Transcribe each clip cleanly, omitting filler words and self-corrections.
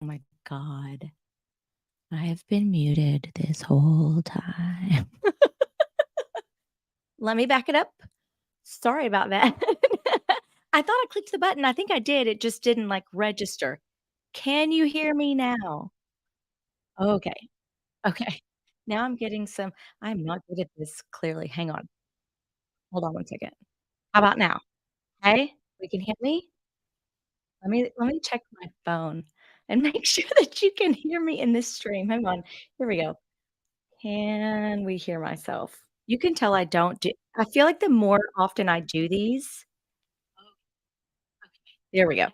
Oh my god. I have been muted this whole time. Let me back it up. Sorry about that. I thought I clicked the button. I think I did. It just didn't, like, register. Can you hear me now? Okay. Okay. Now I'm getting some I'm not good at this, clearly. Hang on. Hold on one second. How about now? Hey, we can hear me? Let me check my phone and make sure that you can hear me in this stream. Hang on. Here we go. Can we hear myself? You can tell I don't do I feel like the more often I do these there we go.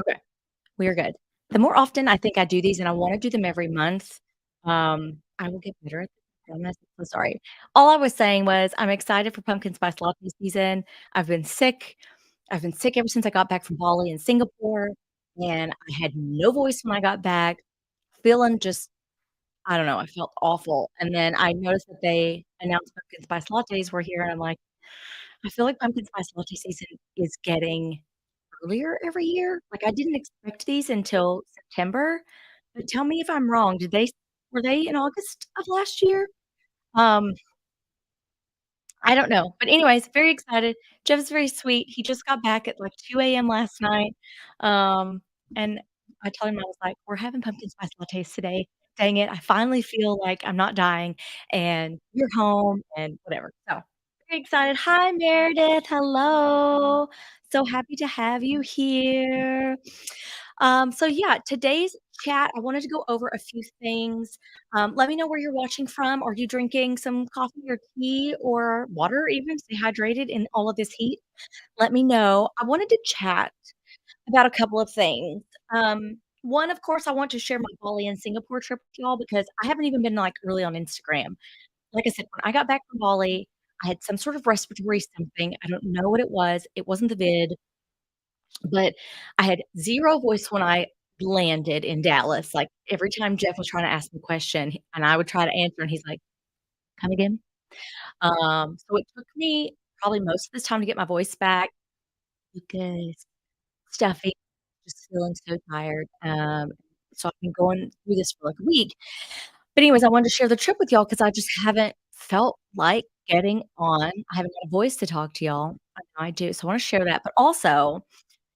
Okay, we're good. The more often I think I do these, and I wanna do them every month, I will get better at them. I'm so sorry. All I was saying was I'm excited for pumpkin spice latte season. I've been sick. I've been sick ever since I got back from Bali and Singapore, and I had no voice when I got back, feeling just I don't know, I felt awful, and then I noticed that they announced pumpkin spice lattes were here, and I'm like, I feel like pumpkin spice latte season is getting earlier every year. Like, I didn't expect these until September, but tell me if I'm wrong. Did they were they in August of last year? Um, I don't know, but anyways, very excited. Jeff's very sweet. He just got back at, like, 2 AM last night, um, and I told him, I was like, "We're having pumpkin spice lattes today. Dang it, I finally feel like I'm not dying, and you're home and whatever." So, very excited. Hi, Meredith. Hello. So happy to have you here. So yeah, today's chat, I wanted to go over a few things. Let me know where you're watching from. Are you drinking some coffee or tea or water even? Stay hydrated in all of this heat. Let me know. I wanted to chat about a couple of things. One, of course, I want to share my Bali and Singapore trip with y'all because I haven't even been like really on Instagram. Like I said, when I got back from Bali, I had some sort of respiratory something. I don't know what it was. It wasn't the vid. But I had 0 voice when I landed in Dallas, like, every time Jeff was trying to ask me a question, and I would try to answer, and he's like, "Come again?" So it took me probably most of this time to get my voice back because stuffy, just feeling so tired, so I've been going through this for, like, a week. But anyways, I wanted to share the trip with y'all because I just haven't felt like getting on. I haven't got a voice to talk to y'all. I know I do, so I wanna share that, but also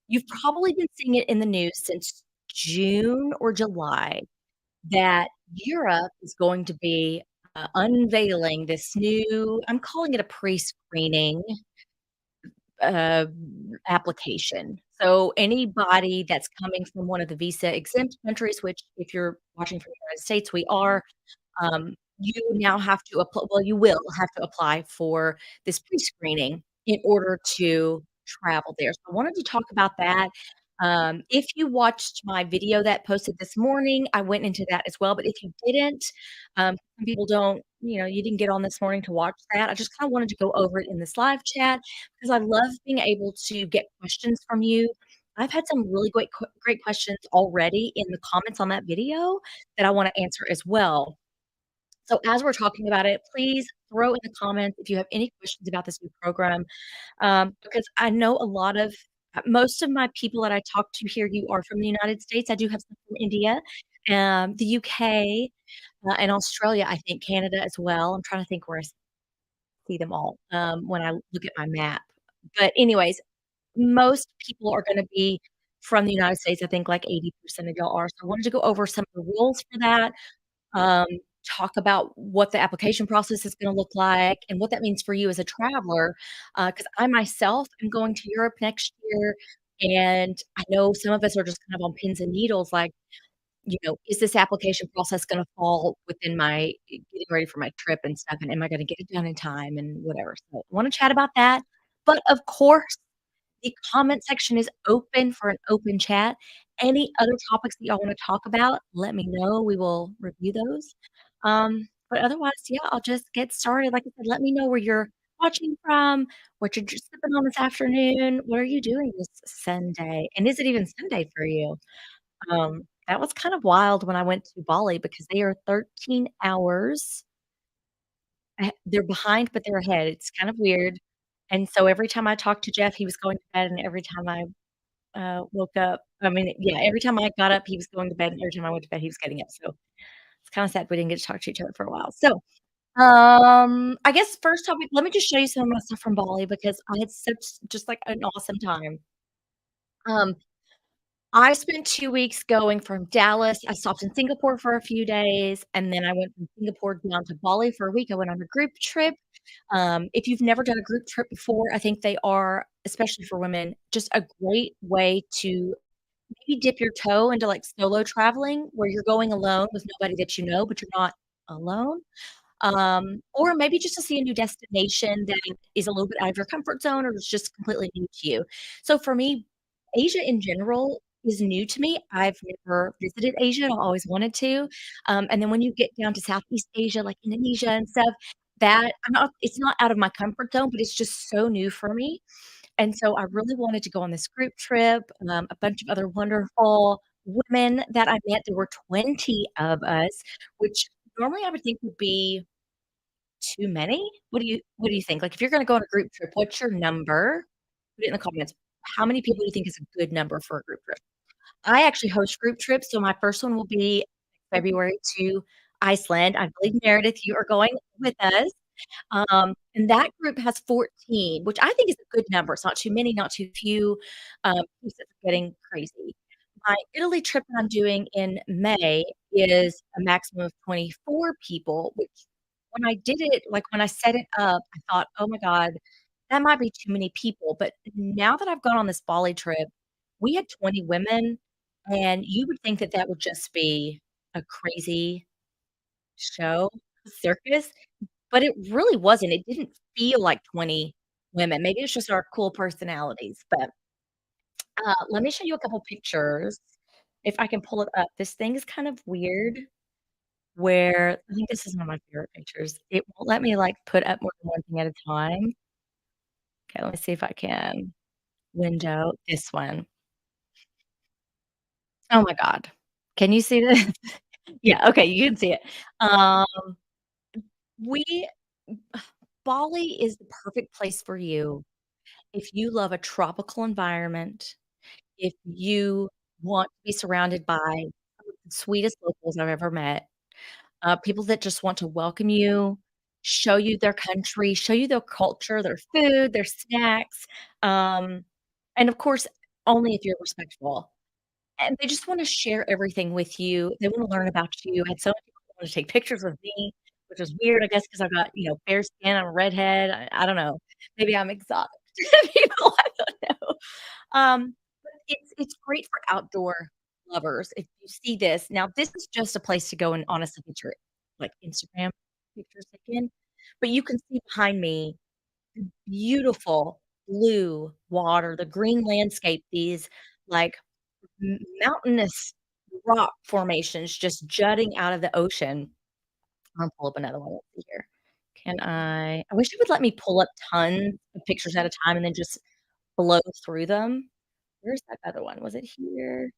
you've probably been seeing it in the news since June or July that Europe is going to be unveiling this new, I'm calling it a pre-screening uh, application. So anybody that's coming from one of the visa exempt countries, which if you're watching from the United States, we are, you now have to apply. Well, you will have to apply for this pre-screening in order to travel there. So I wanted to talk about that. If you watched my video that posted this morning, I went into that as well. But if you didn't, some people don't, you didn't get on this morning to watch that. I just kind of wanted to go over it in this live chat because I love being able to get questions from you. I've had some really great questions already in the comments on that video that I want to answer as well. So as we're talking about it, please throw in the comments if you have any questions about this new program, because I know most of my people that I talk to here, you are from the United States. I do have some from India, the UK, and Australia, I think Canada as well. I'm trying to think where I see them all, when I look at my map. But anyways, most people are gonna be from the United States. I think like 80% of y'all are. So I wanted to go over some of the rules for that, um, talk about what the application process is gonna look like and what that means for you as a traveler, because I myself am going to Europe next year, and I know some of us are just kind of on pins and needles, like, is this application process gonna fall within my getting ready for my trip and stuff, and am I gonna get it done in time and whatever, so I wanna chat about that, but of course the comment section is open for an open chat. Any other topics that y'all wanna talk about, let me know. We will review those. But otherwise, yeah, I'll just get started. Like I said, let me know where you're watching from, what you're just sipping on this afternoon. What are you doing this Sunday? And is it even Sunday for you? That was kind of wild when I went to Bali because they are 13 hours they're behind, but they're ahead. It's kind of weird. And so every time I talked to Jeff, he was going to bed, and every time I woke up. I mean, yeah, every time I got up, he was going to bed, and every time I went to bed, he was getting up, so it's kinda sad we didn't get to talk to each other for a while. So, I guess first topic, let me just show you some of my stuff from Bali because I had such just, like, an awesome time. Um, I spent 2 weeks going from Dallas. I stopped in Singapore for a few days, and then I went from Singapore down to Bali for a week. I went on a group trip. If you've never done a group trip before, I think they are, especially for women, just a great way to maybe dip your toe into, like, solo traveling where you're going alone with nobody that you know, but you're not alone, or maybe just to see a new destination that is a little bit out of your comfort zone or is just completely new to you. So for me, Asia in general is new to me. I've never visited Asia, and I always wanted to, and then when you get down to Southeast Asia, like Indonesia and stuff, that it's not out of my comfort zone, but it's just so new for me. And so I really wanted to go on this group trip, a bunch of other wonderful women that I met. There were 20 of us, which normally I would think would be too many. What do you think? Like, if you're gonna go on a group trip, what's your number? Put it in the comments. How many people do you think is a good number for a group trip? I actually host group trips, so my first one will be February to Iceland. I believe, Meredith, you are going with us. And that group has 14, which I think is a good number. It's not too many, not too few. Keeps it from getting crazy. My Italy trip that I'm doing in May is a maximum of 24 people, which when I did it, like when I set it up, I thought, oh my God, that might be too many people. But now that I've gone on this Bali trip, we had 20 women, and you would think that that would just be a crazy show, circus. But it really wasn't. It didn't feel like 20 women. Maybe it's just our cool personalities, but, let me show you a couple pictures, if I can pull it up. This thing is kind of weird where I think this is one of my favorite pictures. It won't let me, like, put up more than one thing at a time. Okay, let me see if I can window this one. Oh my god. Can you see this? Yeah, okay, you can see it. Um, we Bali is the perfect place for you if you love a tropical environment, if you want to be surrounded by some of the sweetest locals I've ever met, people that just want to welcome you, show you their country, show you their culture, their food, their snacks, um, and of course, only if you're respectful. And they just wanna share everything with you. They wanna learn about you. I had so many people that wanna take pictures with me, which is weird, I guess, because 'cause I've got, fair skin, I'm a redhead, I don't know. Maybe I'm exotic to people, I don't know. But it's great for outdoor lovers if you see this. Now, this is just a place to go and honestly get your, like, Instagram pictures taken, but you can see behind me the beautiful blue water, the green landscape, these, like, mountainous rock formations just jutting out of the ocean. I'll pull up another one, let's see here. I wish it would let me pull up tons of pictures at a time and then just blow through them. Where's that other one? Was it here?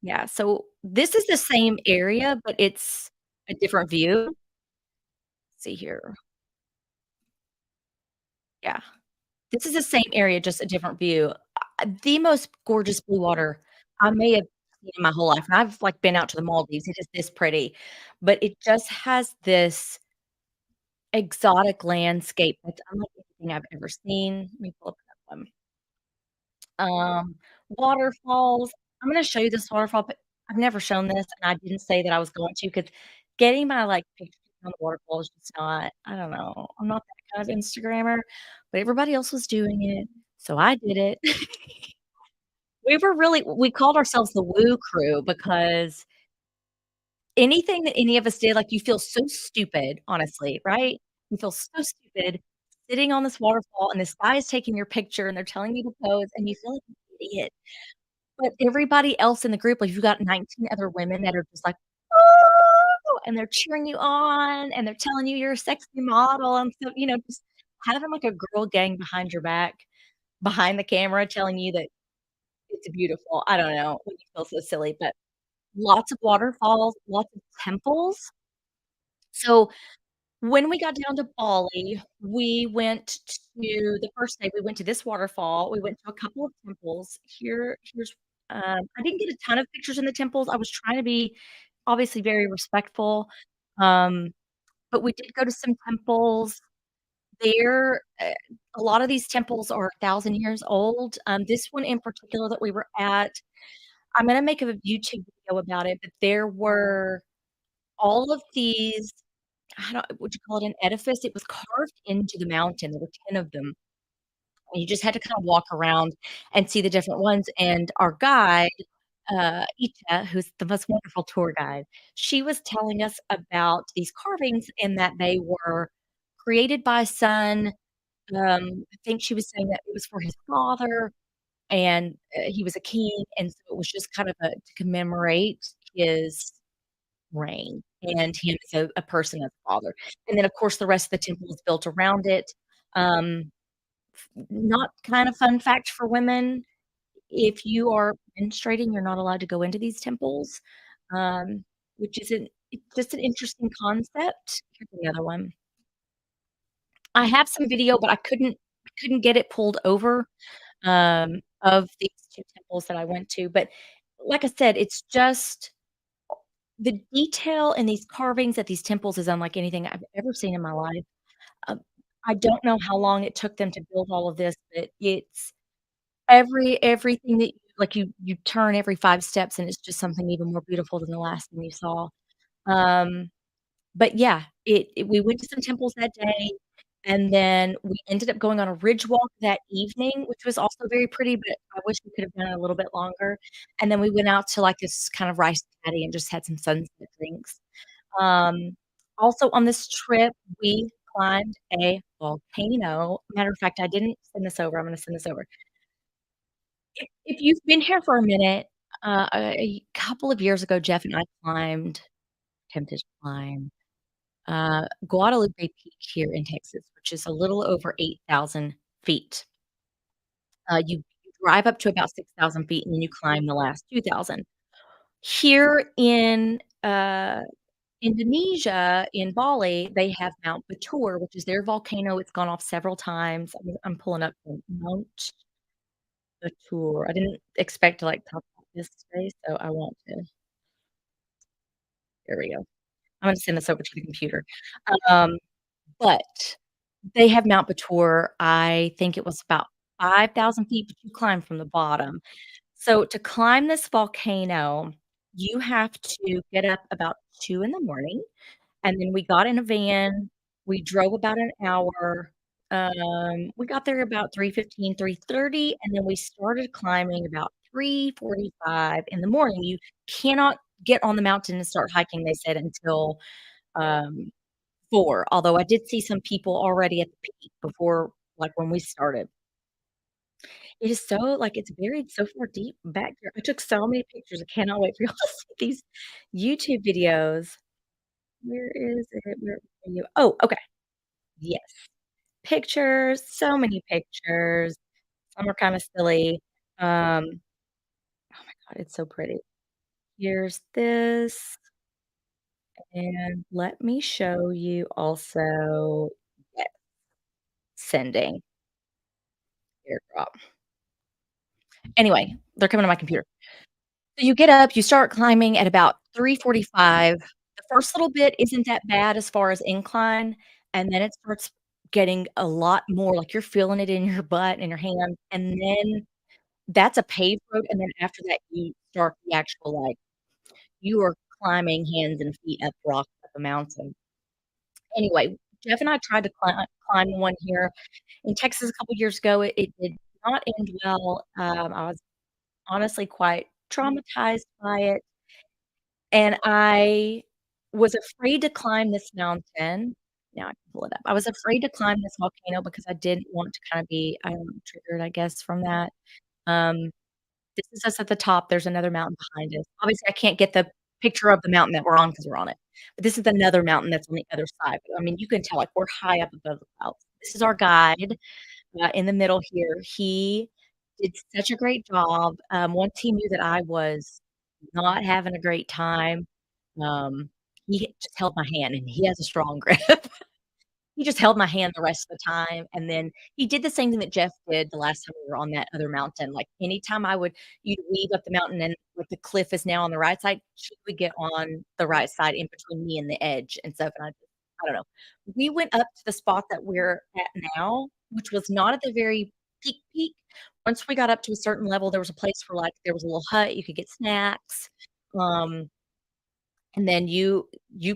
Yeah, so this is the same area, but it's a different view. See here. Yeah. This is the same area, just a different view. The most gorgeous blue water I may have seen in my whole life, and I've, like, been out to the Maldives, it is this pretty, but it just has this exotic landscape that's unlike anything I've ever seen. Let me pull up that one. Waterfalls. I'm gonna show you this waterfall, but I've never shown this, and I didn't say that I was going to, 'cause getting my, like, picture on the waterfall is just not I don't know, I'm not that kind of Instagrammer, but everybody else was doing it, so I did it. We called ourselves the Woo Crew because anything that any of us did, like, you feel so stupid, honestly, right? You feel so stupid sitting on this waterfall, and this guy is taking your picture, and they're telling you to pose, and you feel like an idiot. But everybody else in the group, like, you've got 19 other women that are just like, "Oh," and they're cheering you on, and they're telling you you're a sexy model, and so, just having, like, a girl gang behind your back, behind the camera telling you that it's beautiful. I don't know, when you feel so silly, but lots of waterfalls, lots of temples. So, when we got down to Bali, we went to the first day, we went to this waterfall, we went to a couple of temples. Here's I didn't get a ton of pictures in the temples, I was trying to be obviously very respectful, um, but we did go to some temples there. A lot of these temples are 1,000 years old. This one in particular that we were at, I'm gonna make a YouTube video about it, but there were all of these I don't would you call it an edifice? It was carved into the mountain, there were 10 of them, and you just had to kinda walk around and see the different ones, and our guide, Ita, who's the most wonderful tour guide, she was telling us about these carvings and that they were created by a son. I think she was saying that it was for his father, and, he was a king, and so it was just kind of to commemorate his reign and him as a person as a father. And then, of course, the rest of the temple is built around it. Um, not kind of fun fact for women, if you are menstruating, you're not allowed to go into these temples, which is it's just an interesting concept. Here's another one. I have some video, but I couldn't get it pulled over, of these 2 temples that I went to, but like I said, it's just the detail in these carvings at these temples is unlike anything I've ever seen in my life. Um, I don't know how long it took them to build all of this, but it's everything that you turn every 5 steps, and it's just something even more beautiful than the last thing you saw. Um, but yeah, we went to some temples that day, and then we ended up going on a ridge walk that evening, which was also very pretty, but I wish we could have done it a little bit longer, and then we went out to, like, this kind of rice paddy and just had some sunset drinks. Um, Also on this trip, we climbed a volcano. Matter of fact, I didn't send this over, I'm gonna send this over. If you've been here for a minute, a couple of years ago, Jeff and I attempted to climb, Guadalupe Peak here in Texas, which is a little over 8,000 feet. You drive up to about 6,000 feet, and then you climb the last 2,000. Here in, Indonesia, in Bali, they have Mount Batur, which is their volcano. It's gone off several times. I'm pulling up the Mount Batur. I didn't expect to, like, talk about this today, so I want to there we go. I'm gonna send this over to the computer. Um, but they have Mount Batur. I think it was about 5,000 feet, but you climb from the bottom. So to climb this volcano, you have to get up about 2 in the morning, and then we got in a van, we drove about an hour, we got there about 3:15, 3:30, and then we started climbing about 3:45 in the morning. You cannot get on the mountain and start hiking, they said, until, um, 4, although I did see some people already at the peak before, like, when we started. It is so like, it's buried so far deep back here. I took so many pictures, I cannot wait for y'all to see these YouTube videos. Where is it? Where are you? Oh, okay. Yes. Pictures, so many pictures. Some are kinda silly. Oh my god, it's so pretty. Here's this, and let me show you also yes, sending airdrop. Anyway, they're coming to my computer. So you get up, you start climbing at about 3:45. The first little bit isn't that bad as far as incline, and then it starts getting a lot more, like, you're feeling it in your butt and your hands, and then that's a paved road, and then after that, you start the actual, like you are climbing hands and feet up rocks up a mountain. Anyway, Jeff and I tried to climb one here in Texas a couple years ago. It did not end well. I was honestly quite traumatized by it. And I was afraid to climb this mountain. Now I can pull it up. I was afraid to climb this volcano because I didn't want to kinda be, I don't know, triggered, I guess, from that. Um, this is us at the top, there's another mountain behind us. Obviously, I can't get the picture of the mountain that we're on because 'cause we're on it. But this is another mountain that's on the other side. I mean, you can tell, like, we're high up above the clouds. This is our guide, in the middle here. He did such a great job. Once he knew that I was not having a great time, um, he just held my hand, and he has a strong grip. He just held my hand the rest of the time, and then he did the same thing that Jeff did the last time we were on that other mountain, like, anytime you'd weave up the mountain and, like, the cliff is now on the right side, he would get on the right side in between me and the edge and stuff, and I don't know. We went up to the spot that we're at now, which was not at the very peak. Once we got up to a certain level, there was a place for, like there was a little hut, you could get snacks, um and then you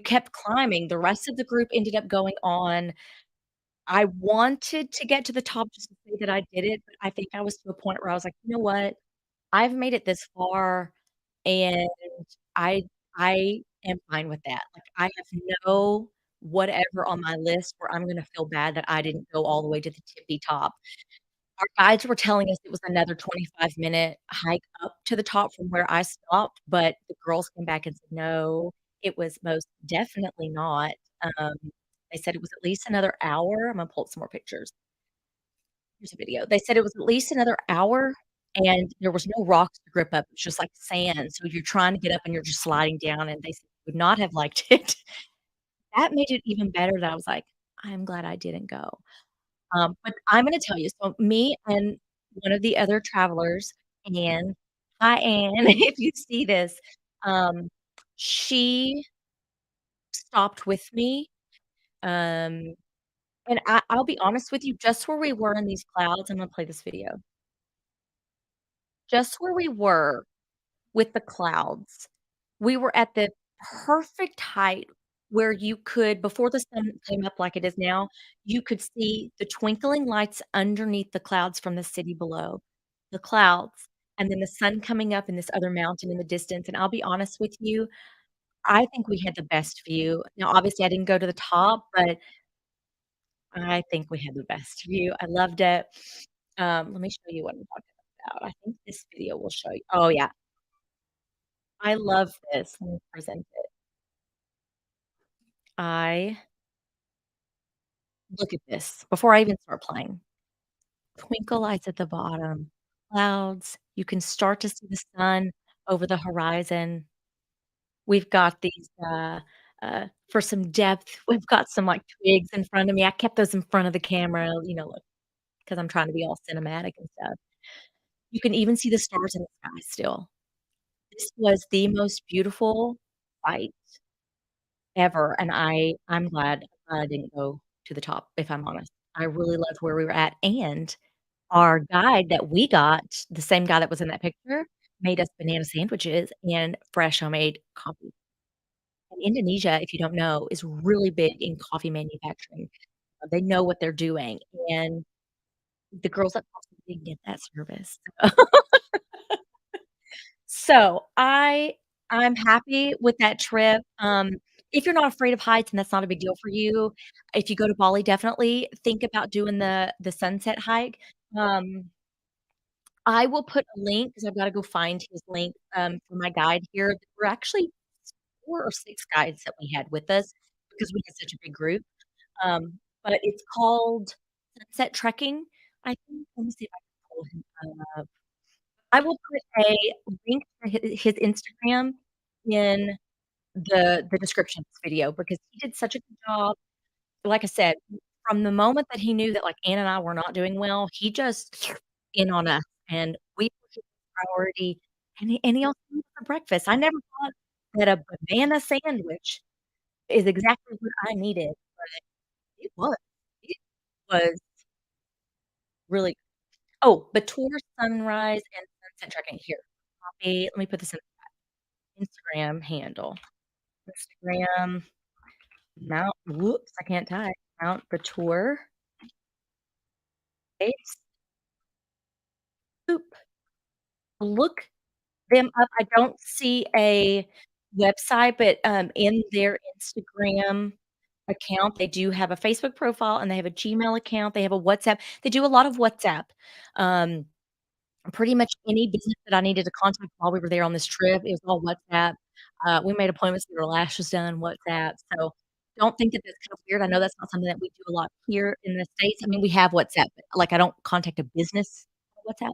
kept climbing. The rest of the group ended up going on. I wanted to get to the top just to say that I did it, but I think I was to a point where I was like, "You know what? I've made it this far, and I I am fine with that." Like, I have no whatever on my list where I'm gonna feel bad that I didn't go all the way to the tippy top. Our guides were telling us it was another 25-minute hike up to the top from where I stopped, but the girls came back and said, "No, it was most definitely not." Um, they said it was at least another hour. I'm gonna pull up some more pictures. Here's a video. They said it was at least another hour, and there was no rocks to grip up, it's just like sand, so you're trying to get up and you're just sliding down, and they said would not have liked it. That made it even better that I was like, "I'm glad I didn't go." But I'm gonna tell you, so me and one of the other travelers, Anne hi, Anne, if you see this, um, she stopped with me, um, and I'll be honest with you, just where we were in these clouds I'm gonna play this video. Just where we were with the clouds, we were at the perfect height where you could before the sun came up like it is now, you could see the twinkling lights underneath the clouds from the city below, the clouds, and then the sun coming up in this other mountain in the distance, and I'll be honest with you, I think we had the best view. Now, obviously, I didn't go to the top, but I think we had the best view. I loved it. Let me show you what I'm talking about. I think this video will show you oh, yeah. I love this. Let me present it. I look at this before I even start playing. Twinkle lights at the bottom, clouds, you can start to see the sun over the horizon. We've got these, for some depth, we've got some, like, twigs in front of me. I kept those in front of the camera, you know, like, 'cause I'm trying to be all cinematic and stuff. You can even see the stars in the sky still. This was the most beautiful sight ever, and I'm glad I didn't go to the top, if I'm honest. I really loved where we were at, and our guide that we got, the same guy that was in that picture, made us banana sandwiches and fresh homemade coffee, Indonesia, if you don't know, is really big in coffee manufacturing. They know what they're doing, and the girls at Boston didn't get that service. So, I'm happy with that trip. If you're not afraid of heights and that's not a big deal for you, if you go to Bali, definitely think about doing the sunset hike. Um, I will put a link because 'cause I've gotta go find his link, for my guide here. There were actually 4 or 6 guides that we had with us because we had such a big group. But it's called Sunset Trekking, I think. Let me see if I can pull him up. I will put a link to his Instagram in the description of this video because he did such a good job. Like I said, from the moment that he knew that, like, Ann and I were not doing well, he just in on us, and we were his priority, and he also made for breakfast. I never thought that a banana sandwich is exactly what I needed, but it was. It was really oh, but tour sunrise and sunset trekking here. Copy let me put this in Instagram handle. Instagram, Mount whoops, I can't type. Mount Batur base soup. Look them up. I don't see a website, but, in their Instagram account, they do have a Facebook profile, and they have a Gmail account, they have a WhatsApp. They do a lot of WhatsApp. Um, pretty much any business that I needed to contact while we were there on this trip, it was all WhatsApp. We made appointments to get our lashes done, WhatsApp, so don't think that that's kind of weird. I know that's not something that we do a lot here in the States. I mean, we have WhatsApp, but, like, I don't contact a business on WhatsApp,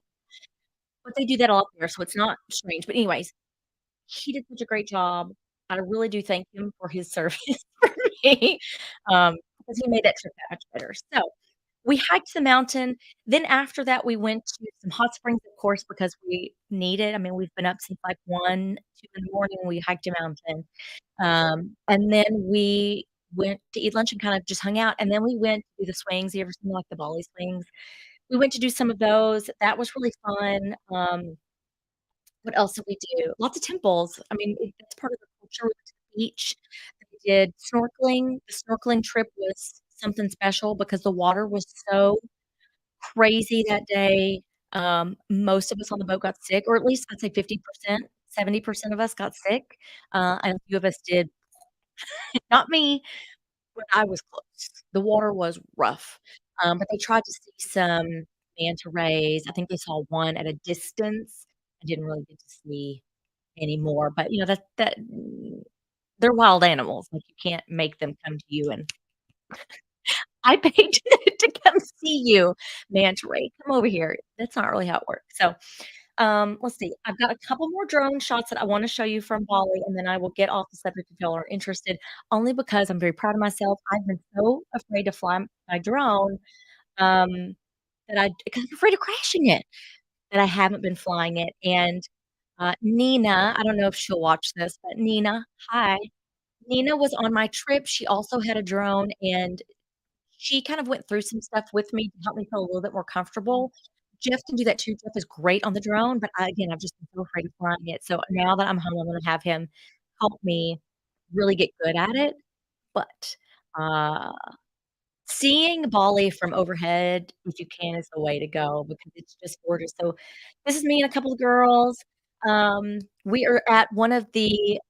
but they do that a lot there, so it's not strange. But anyways, he did such a great job. I really do thank him for his service for me, because he made that trip that much better. So, we hiked the mountain, then after that, we went to some hot springs, of course, because we need it. I mean, we've been up since, like, 1, 2 in the morning, we hiked a mountain. And then we went to eat lunch and kind of just hung out, and then we went to the swings. You ever seen, like, the Bali swings? We went to do some of those. That was really fun. What else did we do? Lots of temples. I mean, that's part of the culture. We went to the beach. We did snorkeling. The snorkeling trip was something special because the water was so crazy that day. Most of us on the boat got sick, or at least I'd say 50%, 70% of us got sick, and a few of us did not me, but I was close. The water was rough, but they tried to see some manta rays. I think they saw one at a distance. I didn't really get to see anymore, but, you know, they're wild animals, like, you can't make them come to you and, "I paid to come see you, manta ray, come over here." That's not really how it works, so, let's see, I've got a couple more drone shots that I wanna show you from Bali, and then I will get off the subject if y'all are interested, only because I'm very proud of myself. I've been so afraid to fly my drone, um, that I 'cause I'm afraid of crashing it, that I haven't been flying it, and, Nina, I don't know if she'll watch this, but Nina, hi. Nina was on my trip, she also had a drone, and she kind of went through some stuff with me to help me feel a little bit more comfortable. Jeff can do that too. Jeff is great on the drone, but again, I've just been so afraid of flying it. So now that I'm home, I'm gonna have him help me really get good at it. But, uh seeing Bali from overhead, if you can, is the way to go because it's just gorgeous. So, this is me and a couple of girls. We are at one of the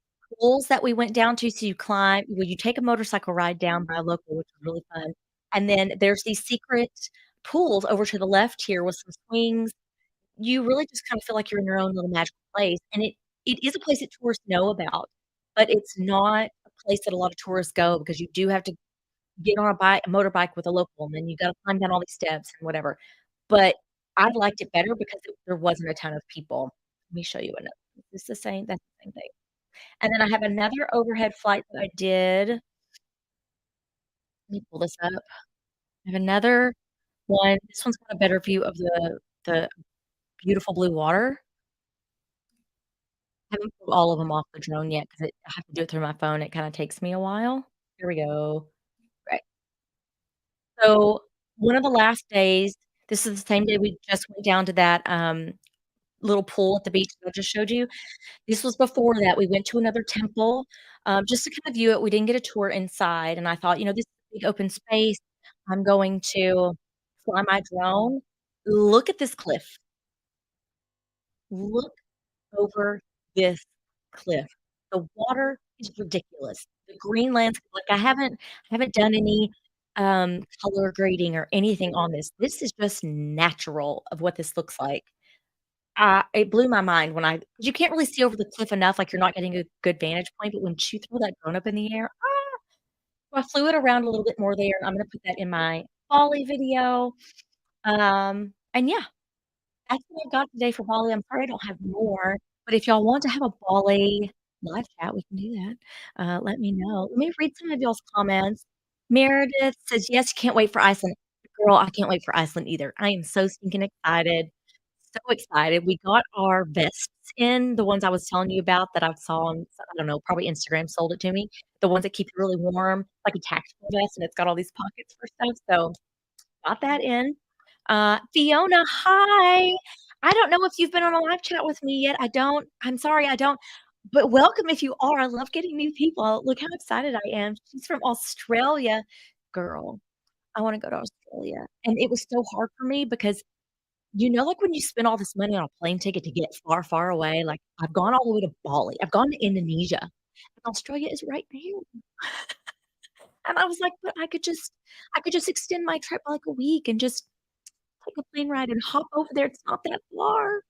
pools that we went down to, so you take a motorcycle ride down by a local, which was really fun, and then there's these secret pools over to the left here with some swings. You really just kinda feel like you're in your own little magical place, and it is a place that tourists know about, but it's not a place that a lot of tourists go because you do have to get on a motorbike with a local, and then you gotta climb down all these steps and whatever. But I liked it better because there wasn't a ton of people. Let me show you another is this the same? That's the same thing. And then I have another overhead flight that I did. Let me pull this up. I have another one. This one's got a better view of the beautiful blue water. I haven't pulled all of them off the drone yet 'cause I have to do it through my phone. It kinda takes me a while. Here we go. Right. So, one of the last days this is the same day we just went down to that, little pool at the beach that I just showed you. This was before that. We went to another temple, just to kinda view it. We didn't get a tour inside, and I thought, "This is a big open space. I'm going to fly my drone." Look at this cliff. Look over this cliff. The water is ridiculous. The green landscape, like, I haven't done any, color grading or anything on this. This is just natural of what this looks like. It blew my mind when I 'cause you can't really see over the cliff enough, like, you're not getting a good vantage point, but when you throw that drone up in the air, so I flew it around a little bit more there, and I'm gonna put that in my Bali video, and yeah, that's what I've got today for Bali. I'm sorry I don't have more, but if y'all want to have a Bali live chat, we can do that. Let me know. Let me read some of y'all's comments. Meredith says, "Yes, can't wait for Iceland." Girl, I can't wait for Iceland either. I am so stinking excited. So excited. We got our vests in, the ones I was telling you about that I saw on, I don't know, probably Instagram sold it to me. The ones that keep you really warm, like a tactical vest, and it's got all these pockets for stuff, so got that in. Fiona, hi. I don't know if you've been on a live chat with me yet. I'm sorry, I don't, but welcome if you are. I love getting new people. Look how excited I am. She's from Australia. Girl, I wanna go to Australia, and it was so hard for me because like, when you spend all this money on a plane ticket to get far, far away, like, I've gone all the way to Bali, I've gone to Indonesia, and Australia is right there, and I was like, "But I could just extend my trip by, like, a week and just take a plane ride and hop over there, it's not that far."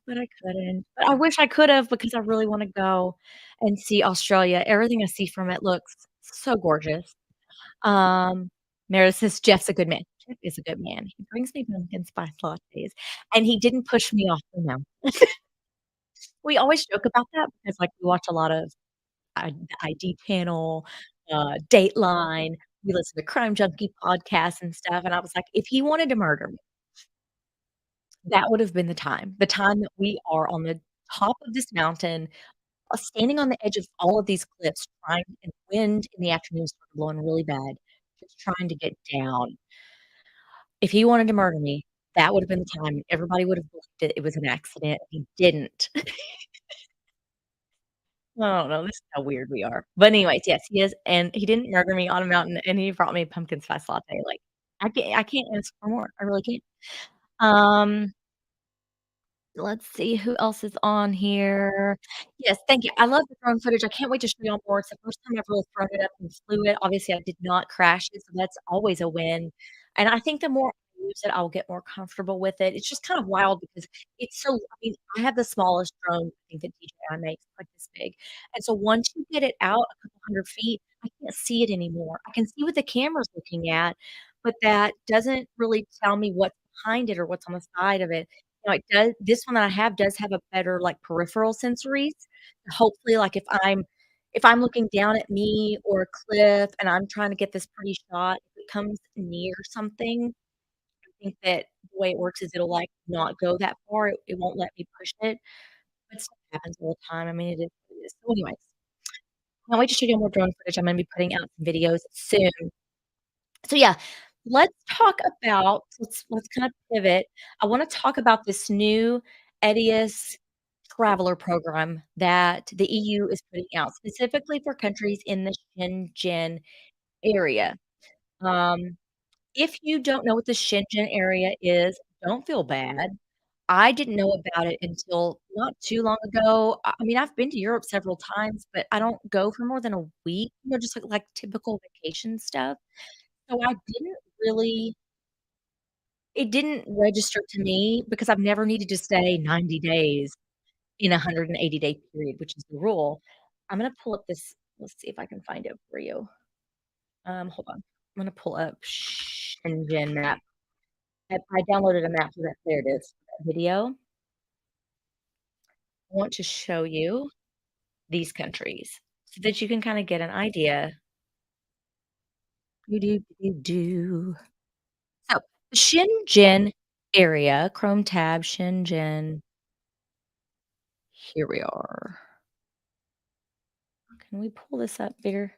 But I couldn't, but I wish I could've because I really wanna go and see Australia. Everything I see from it looks so gorgeous. Um, Meredith says, "Jeff's a good man." Jeff is a good man. He brings me pumpkin spice lattes, and he didn't push me off the mountain. We always joke about that because, like, we watch a lot of the ID channel, Dateline, we listen to Crime Junkie podcasts and stuff, and I was like, "If he wanted to murder me, that would have been the time that we are on the top of this mountain, standing on the edge of all of these cliffs trying and wind in the afternoon started blowing really bad, just trying to get down. If he wanted to murder me, that would have been the time. Everybody would have believed it was an accident. He didn't. I don't know, this is how weird we are. But anyways, yes, he is, and he didn't murder me on a mountain, and he brought me a pumpkin spice latte, like, I can't ask for more. I really can't. Um Let's see who else is on here. Yes, thank you. I love the drone footage. I can't wait to show y'all more. It's the first time I've really thrown it up and flew it. Obviously, I did not crash it, so that's always a win. And I think the more I use it, I'll get more comfortable with it. It's just kind of wild because it's so I mean, I have the smallest drone I think that DJI makes, like this big. And so once you get it out a couple 100 feet, I can't see it anymore. I can see what the camera's looking at, but that doesn't really tell me what's behind it or what's on the side of it. It does this one that I have does have a better, like, peripheral sensories. Hopefully, like, if I'm looking down at me or a cliff and I'm trying to get this pretty shot, if it comes near something, I think that the way it works is it'll, like, not go that far. It won't let me push it, but stuff happens all the time. I mean, it is what it is. So anyways, can't wait to show you more drone footage. I'm gonna be putting out some videos soon. So yeah, let's kind of pivot. I wanna talk about this new ETIAS traveler program that the EU is putting out, specifically for countries in the Schengen area. Um, if you don't know what the Schengen area is, don't feel bad. I didn't know about it until not too long ago. I mean, I've been to Europe several times, but I don't go for more than a week, just like typical vacation stuff. So I didn't really it didn't register to me because I've never needed to stay 90 days in a 180-day period, which is the rule. I'm gonna pull up this let's see if I can find it for you. Hold on. I'm gonna pull up Schengen map. I downloaded a map for that. There it is. That video. I want to show you these countries so that you can kinda get an idea. Do, do, do, do. So, the Schengen area, Chrome tab, Schengen. Here we are. Can we pull this up bigger?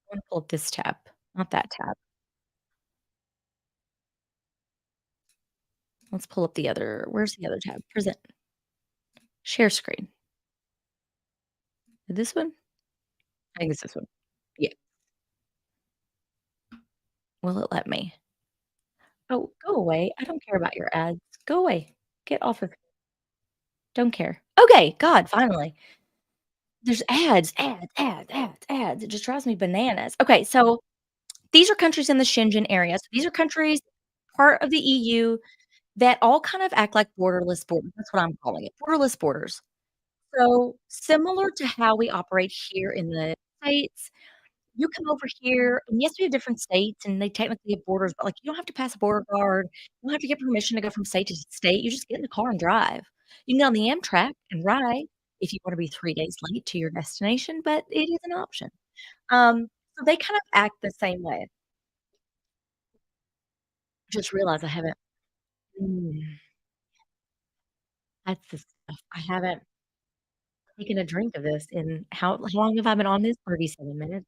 I wanna pull up this tab, not that tab. Let's pull up the other where's the other tab? Present. Share screen. This one? I think it's this one. Yeah. Will it let me? Oh, go away. I don't care about your ads. Go away. Get off of don't care. Okay, God, finally. There's ads, ads, ads, ads, ads. It just drives me bananas. Okay, so these are countries in the Schengen area. So these are countries, part of the EU, that all kind of act like borderless borders. That's what I'm calling it, borderless borders. So similar to how we operate here in the States, you come over here, and yes, we have different states, and they technically have borders, but, like, you don't have to pass a border guard. You don't have to get permission to go from state to state. You just get in the car and drive. You can get on the Amtrak and ride if you wanna be 3 days late to your destination, but it is an option. So they kind of act the same way. Just realized I haven't mm, that's the stuff. I haven't taken a drink of this in how long have I been on this? 37 minutes.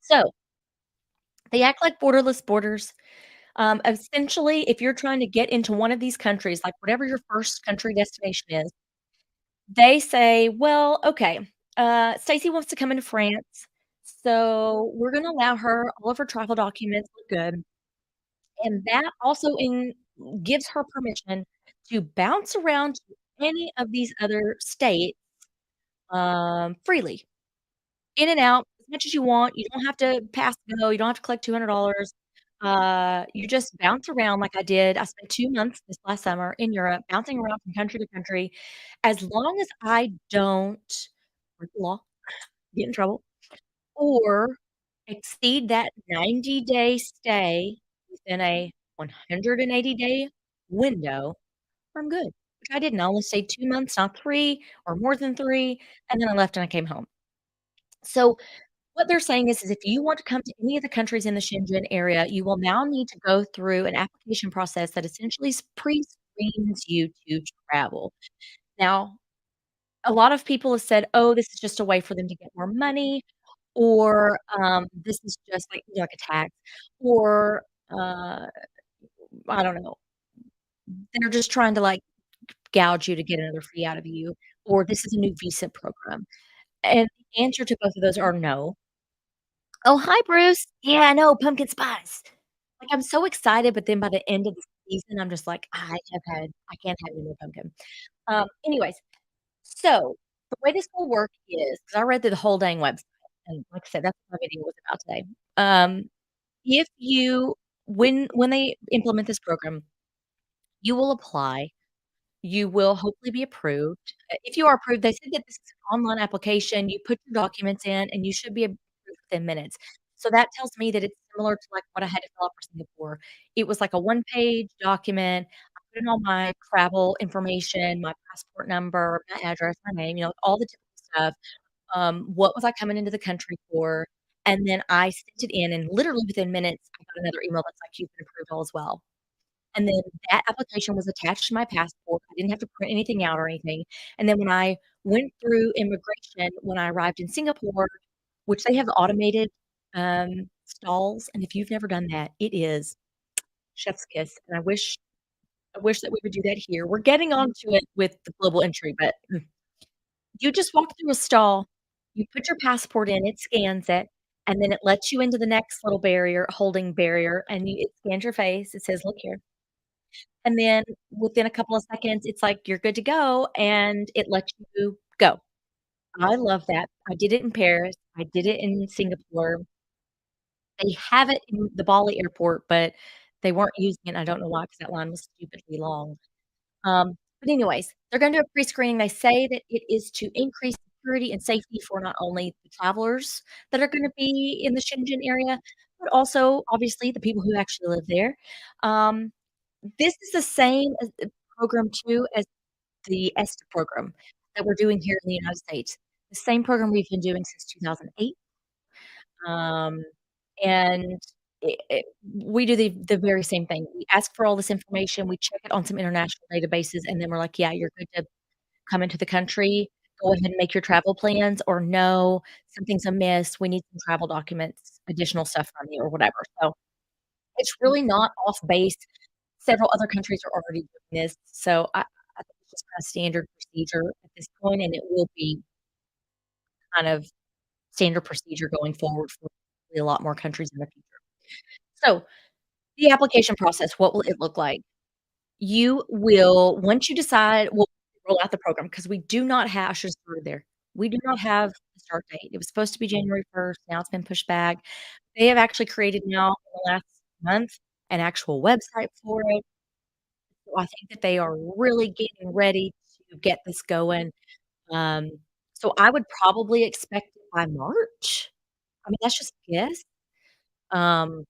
So, they act like borderless borders. Essentially, if you're trying to get into one of these countries, like whatever your first country destination is, they say, "Well, okay, Stacy wants to come into France, so we're gonna allow her all of her travel documents look good." And that also gives her permission to bounce around to any of these other states, freely, in and out as much as you want. You don't have to pass go, you don't have to collect $200. You just bounce around like I did. I spent 2 months this last summer in Europe, bouncing around from country to country. As long as I don't break the law, get in trouble, or exceed that 90-day stay within a 180-day window, I'm good, which I didn't. I only stayed 2 months, not 3 or more than 3, and then I left and I came home. So, what they're saying is if you want to come to any of the countries in the Schengen area, you will now need to go through an application process that essentially pre-screens you to travel. Now, a lot of people have said, "Oh, this is just a way for them to get more money," or, "This is just like a tax," or, I don't know, they're just trying to, like, gouge you to get another fee out of you, or this is a new visa program. And the answer to both of those are no. "Oh, hi, Bruce. Yeah, I know, pumpkin spice." Like, I'm so excited, but then by the end of the season, I'm just like, I can't have any more pumpkin." Anyways, so the way this will work is, because I read through the whole dang website, and like I said, that's what my video was about today. If you when they implement this program, you will apply. You will hopefully be approved. If you are approved, they said that this is an online application. You put your documents in, and you should be approved within minutes. So that tells me that it's similar to, like, what I had to fill out for Singapore. It was like a one-page document. I put in all my travel information, my passport number, my address, my name, all the typical stuff. What was I coming into the country for? And then I sent it in, and literally within minutes, I got another email that's like, "You've been approved all as well." And then that application was attached to my passport. I didn't have to print anything out or anything. And then when I went through immigration, when I arrived in Singapore, which they have automated, stalls, and if you've never done that, it is chef's kiss, and I wish that we would do that here. We're getting onto it with the global entry, but you just walk through a stall, you put your passport in, it scans it, and then it lets you into the next little holding barrier, and it scans your face. It says, "Look here." And then within a couple of seconds, it's like, "You're good to go," and it lets you go. I love that. I did it in Paris. I did it in Singapore. They have it in the Bali airport, but they weren't using it, and I don't know why, because that line was stupidly long. But anyways, they're gonna do a pre-screening. They say that it is to increase security and safety for not only the travelers that are gonna be in the Schengen area, but also, obviously, the people who actually live there. Um, this is the same as program too as the ESTA program that we're doing here in the United States. The same program we've been doing since 2008, um, and we do the very same thing. We ask for all this information, we check it on some international databases, and then we're like, "Yeah, you're good to come into the country. Go ahead and make your travel plans," or, "No, something's amiss. We need some travel documents, additional stuff from you," or whatever. So It's really not off base. Several other countries are already doing this, so I think it's just kinda standard procedure at this point, and it will be kind of standard procedure going forward for a lot more countries in the future. So, the application process, what will it look like? You will once you decide we'll roll out the program because we do not have I should have started there. We do not have a start date. It was supposed to be January 1st, now it's been pushed back. They have actually created now in the last month an actual website for it, so I think that they are really getting ready to get this going. Um, so I would probably expect it by March. I mean, that's just a guess. Um,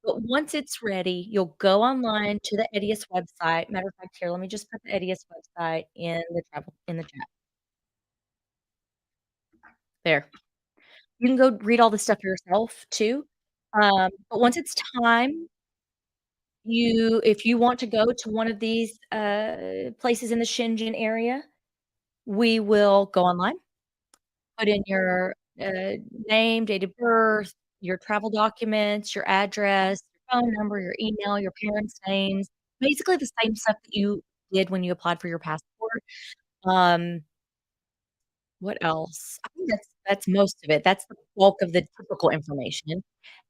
but once it's ready, you'll go online to the ETIAS website. Matter of fact, here, let me just put the ETIAS website in the chat. There. You can go read all this stuff yourself too. But once it's time, if you want to go to one of these, places in the Schengen area, we will go online, put in your, name, date of birth, your travel documents, your address, your phone number, your email, your parents' names, basically the same stuff that you did when you applied for your passport. Um, what else? I think that's most of it. That's the bulk of the typical information.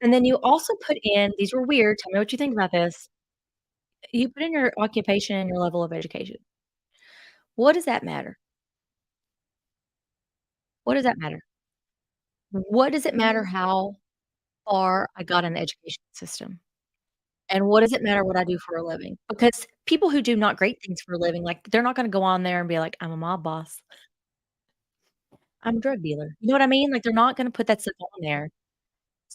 And then you also put in these were weird, tell me what you think about this. You put in your occupation and your level of education. What does that matter? What does that matter? What does it matter how far I got in the education system? And what does it matter what I do for a living? Because people who do not great things for a living, like, they're not gonna go on there and be like, "I'm a mob boss. I'm a drug dealer." You know what I mean? Like, they're not gonna put that stuff on there.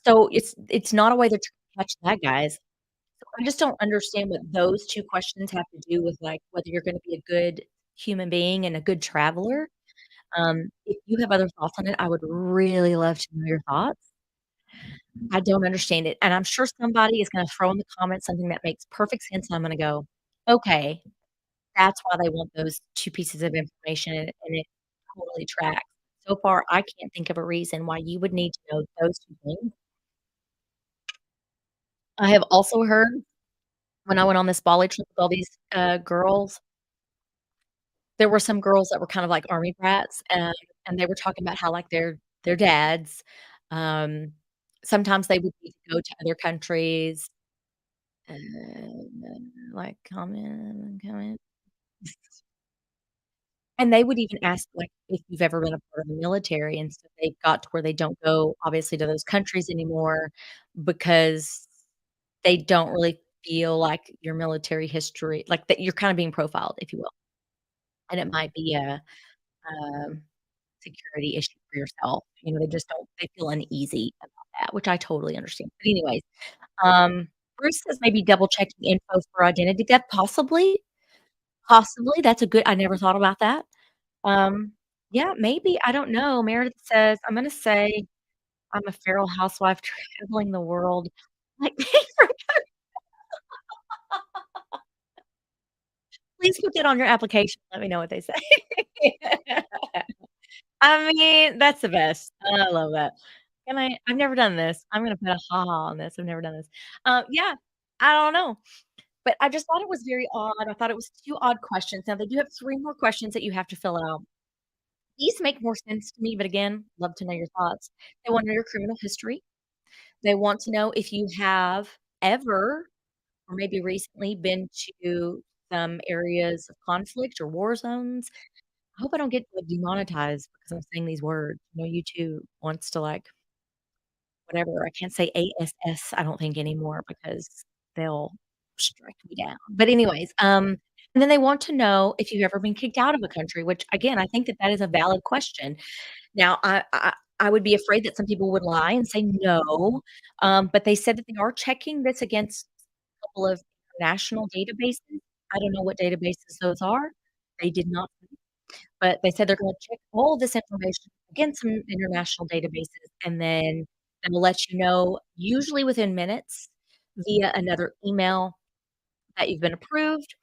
So, it's not a way to catch bad guys. So, I just don't understand what those 2 questions have to do with, like, whether you're gonna be a good human being and a good traveler. If you have other thoughts on it, I would really love to know your thoughts. I don't understand it, and I'm sure somebody is gonna throw in the comments something that makes perfect sense, and I'm gonna go, "Okay, that's why they want those 2 pieces of information, and it totally tracks." So far, I can't think of a reason why you would need to know those 2 things. I have also heard when I went on this Bali trip with all these, girls, there were some girls that were kind of like army brats, and they were talking about how, like, their dads, um, sometimes they would need to go to other countries, like, comment. And they would even ask, like, if you've ever been a part of the military, and so they've got to where they don't go, obviously, to those countries anymore because they don't really feel like your military history like, that you're kinda being profiled, if you will, and it might be a, um, security issue for yourself, you know, they just don't they feel uneasy about that, which I totally understand, but anyways, Bruce says maybe double checking info for identity theft, possibly, that's a good I never thought about that. Um, yeah, maybe, I don't know. Meredith says, "I'm gonna say I'm a feral housewife traveling the world." Like, please put that on your application, let me know what they say. I mean, that's the best. I love that. I've never done this. I'm gonna put a "ha ha" on this. I've never done this. Yeah, I don't know, but I just thought it was very odd. I thought it was 2 odd questions. Now they do have 3 more questions that you have to fill out. These make more sense to me, but again, love to know your thoughts. They want to know your criminal history. They want to know if you have ever, or maybe recently, been to some areas of conflict or war zones. I hope I don't get, like, demonetized because I'm saying these words. You know, YouTube wants to, like, whatever. I can't say ASS, I don't think anymore because they'll strike me down. But anyways, and then they want to know if you've ever been kicked out of a country, which again, I think that that is a valid question. Now, I would be afraid that some people would lie and say no, but they said that they are checking this against a couple of national databases. I don't know what databases those are. They did not, but they said they're gonna check all this information against some international databases, and then they'll let you know, usually within minutes, via another email that you've been approved.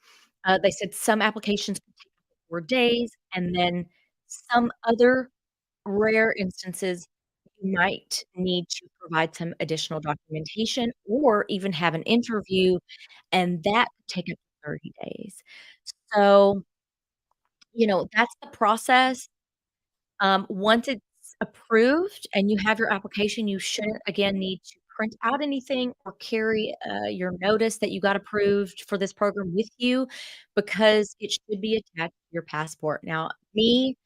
They said some applications can take up to 4 days, and then some other rare instances, you might need to provide some additional documentation or even have an interview, and that could take up to 30 days. So, that's the process. Once it's approved and you have your application, you shouldn't again need to print out anything or carry, your notice that you got approved for this program with you because it should be attached to your passport. Now, me,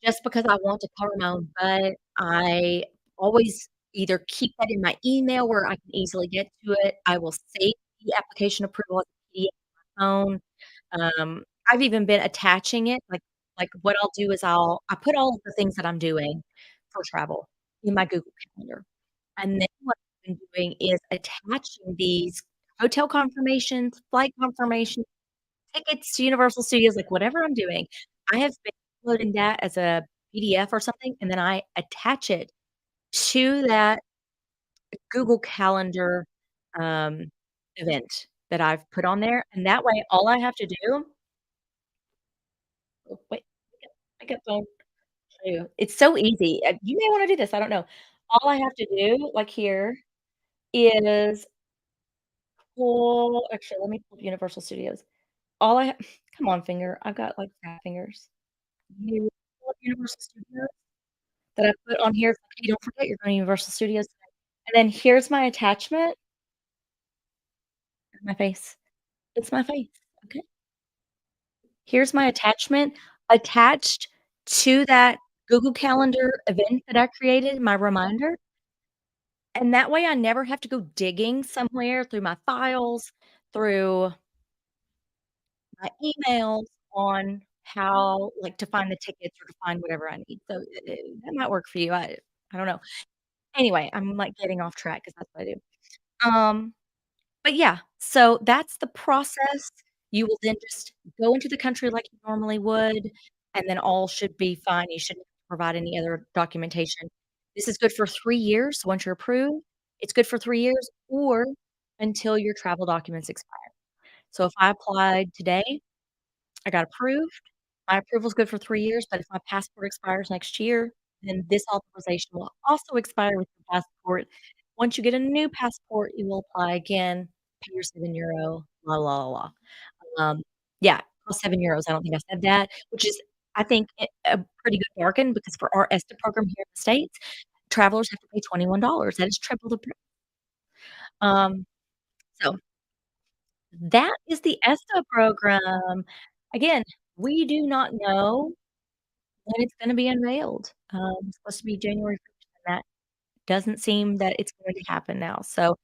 just because I want to cover my own butt, I always either keep that in my email where I can easily get to it. I will save the application approval as a PDF on my phone. I've even been attaching it, like, what I'll do is I put all of the things that I'm doing for travel in my Google Calendar, and then what I've been doing is attaching these hotel confirmations, flight confirmations, tickets to Universal Studios, like, whatever I'm doing, I have been uploading that as a PDF or something, and then I attach it to that Google Calendar, um, event that I've put on there, and that way, all I have to do oh, wait, wake up, phone. Show you. It's so easy, you may wanna do this, I don't know. All I have to do, like here, is pull actually, let me pull up Universal Studios. All I ha come on, finger, I've got, like, fat fingers. You pull up Universal Studios that I put on here, it's like, "Hey, don't forget you're going to Universal Studios today." And then here's my attachment my face. It's my face, okay? Here's my attachment attached to that Google Calendar event that I created, my reminder. And that way I never have to go digging somewhere through my files, through my emails on how like, to find the tickets or to find whatever I need. So, that might work for you. I don't know. Anyway, I'm, like, getting off track because that's what I do. But yeah, so that's the process. You will then just go into the country like you normally would, and then all should be fine. You shouldn't provide any other documentation. This is good for 3 years. So once you're approved, it's good for 3 years or until your travel documents expire. So if I applied today, I got approved, my approval is good for 3 years, but if my passport expires next year, then this authorization will also expire with your passport. Once you get a new passport, you will apply again, pay your €7, la, la, la, la. Yeah, costs €7. I don't think I said that, which is, I think, a pretty good bargain because for our ESTA program here in the States, travelers have to pay $21. That is triple the price. Um, so that is the ESTA program. Again, we do not know when it's gonna be unveiled. It's supposed to be January 1st, and that doesn't seem that it's going to happen now. So,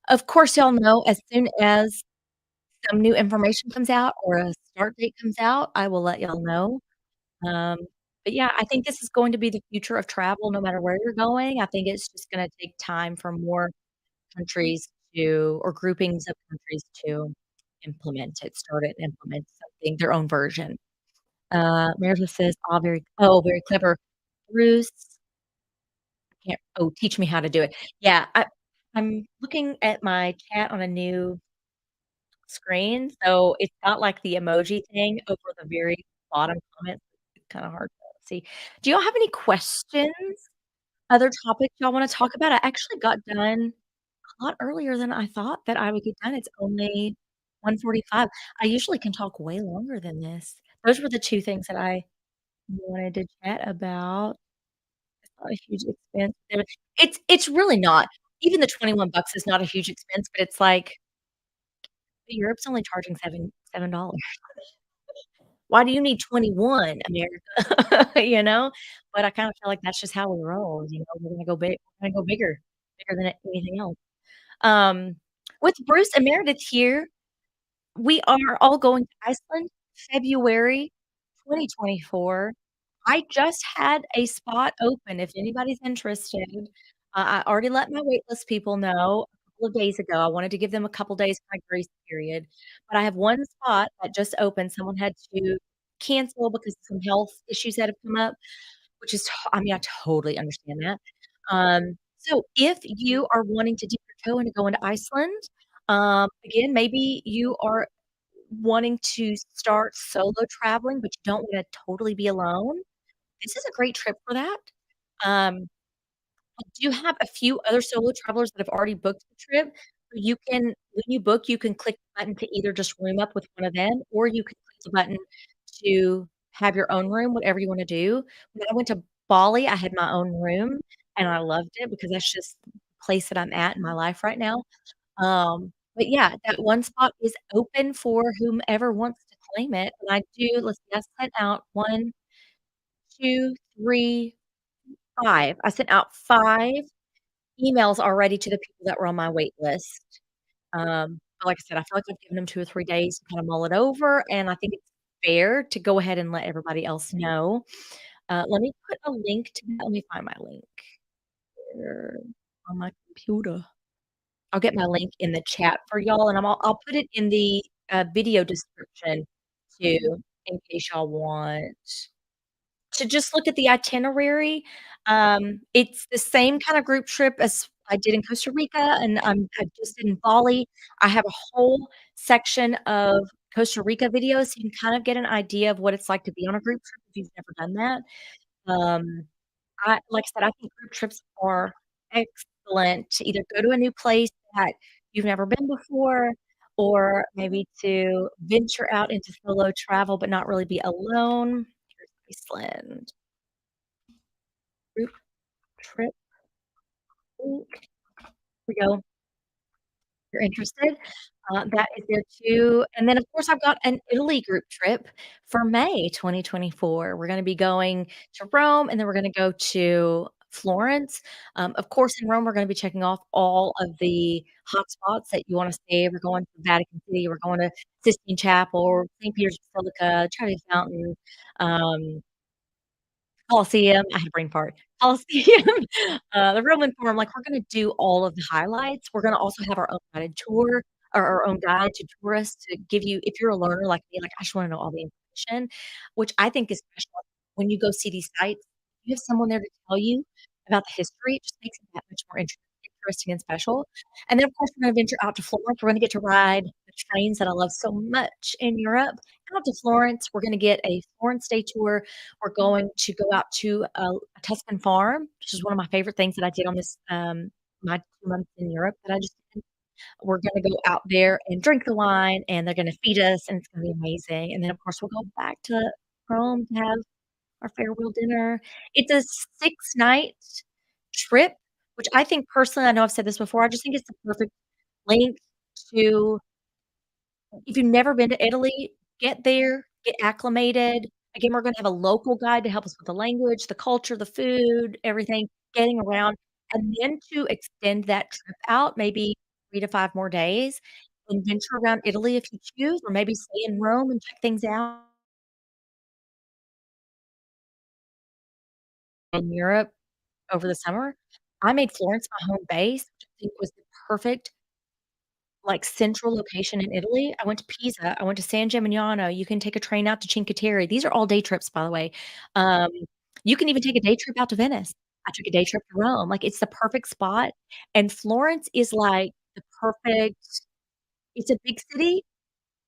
of course, y'all know as soon as some new information comes out or a start date comes out, I will let y'all know. Um, but yeah, I think this is going to be the future of travel no matter where you're going. I think it's just gonna take time for more countries to or groupings of countries to implement it, start it, and implement something, their own version. Meredith says, very clever. Bruce can't teach me how to do it. Yeah, I'm looking at my chat on a new screen, so it's got, like, the emoji thing over the very bottom comment. It's kinda hard to see. Do y'all have any questions? Other topics y'all wanna talk about? I actually got done a lot earlier than I thought that I would get done. It's only 1:45. I usually can talk way longer than this. Those were the 2 things that I wanted to chat about. It's not a huge expense. It's really not. Even the $21 is not a huge expense, but it's like, Europe's only charging $7. Why do you need 21, America? You know? But I kinda feel like that's just how we roll, we're gonna go big we're gonna go bigger than anything else. Um, with Bruce and Meredith here, we are all going to Iceland, February 2024. I just had a spot open if anybody's interested. I already let my waitlist people know a couple of days ago. I wanted to give them a couple days for my grace period, but I have 1 spot that just opened. Someone had to cancel because of some health issues that have come up, which is I mean, I totally understand that. So if you are wanting to dip your toe into going to Iceland, again, maybe you are wanting to start solo traveling, but you don't wanna totally be alone, this is a great trip for that. Um, I do have a few other solo travelers that have already booked the trip, so you can when you book, you can click the button to either just room up with one of them, or you can click the button to have your own room, whatever you wanna do. When I went to Bali, I had my own room, and I loved it because that's just the place that I'm at in my life right now. But yeah, that one spot is open for whomever wants to claim it, and I do let's see, I sent out 1, 2, 3, 5. I sent out 5 emails already to the people that were on my wait list. But like I said, I feel like I've given them 2 or 3 days to kinda mull it over, and I think it's fair to go ahead and let everybody else know. Let me put a link to that. Let me find my link here on my computer. I'll get my link in the chat for y'all, and I'll put it in the, video description too, in case y'all want to just look at the itinerary. It's the same kind of group trip as I did in Costa Rica, and I just did in Bali. I have a whole section of Costa Rica videos, so you can kind of get an idea of what it's like to be on a group trip if you've never done that. Um, I like I said, I think group trips are excellent to either go to a new place that you've never been before, or maybe to venture out into solo travel, but not really be alone. Here's Iceland group trip link. Here we go. You're interested? That is there too. And then, of course, I've got an Italy group trip for May 2024. We're gonna be going to Rome, and then we're gonna go to Florence. Of course, in Rome, we're gonna be checking off all of the hot spots that you wanna see. We're going to Vatican City, we're going to Sistine Chapel, St. Peter's Basilica, Trevi Fountain, um, Colosseum. I had a brain fart. Colosseum, the Roman Forum, like, we're gonna do all of the highlights. We're gonna also have our own guided tour or our own guide to tourists to give you if you're a learner like me, like, I just wanna know all the information, which I think is special. When you go see these sites, you have someone there to tell you about the history, it just makes it that much more interesting and special. And then, of course, we're gonna venture out to Florence. We're gonna get to ride the trains that I love so much in Europe out to Florence. We're gonna get a Florence day tour. We're going to go out to a Tuscan farm, which is one of my favorite things that I did on this, my 2 months in Europe that I just did. We're gonna go out there and drink the wine, and they're gonna feed us, and it's gonna be amazing. And then, of course, we'll go back to Rome to have our farewell dinner. It's a 6-night trip, which I think personally, I know I've said this before, I just think it's the perfect length to if you've never been to Italy, get there, get acclimated. Again, we're gonna have a local guide to help us with the language, the culture, the food, everything, getting around, and then to extend that trip out maybe 3 to 5 more days and venture around Italy if you choose, or maybe stay in Rome and check things out in Europe over the summer. I made Florence my home base, which I think was the perfect like, central location in Italy. I went to Pisa, I went to San Gimignano, you can take a train out to Cinque Terre. These are all day trips, by the way. Um, you can even take a day trip out to Venice. I took a day trip to Rome, like, it's the perfect spot, and Florence is, like, the perfect it's a big city,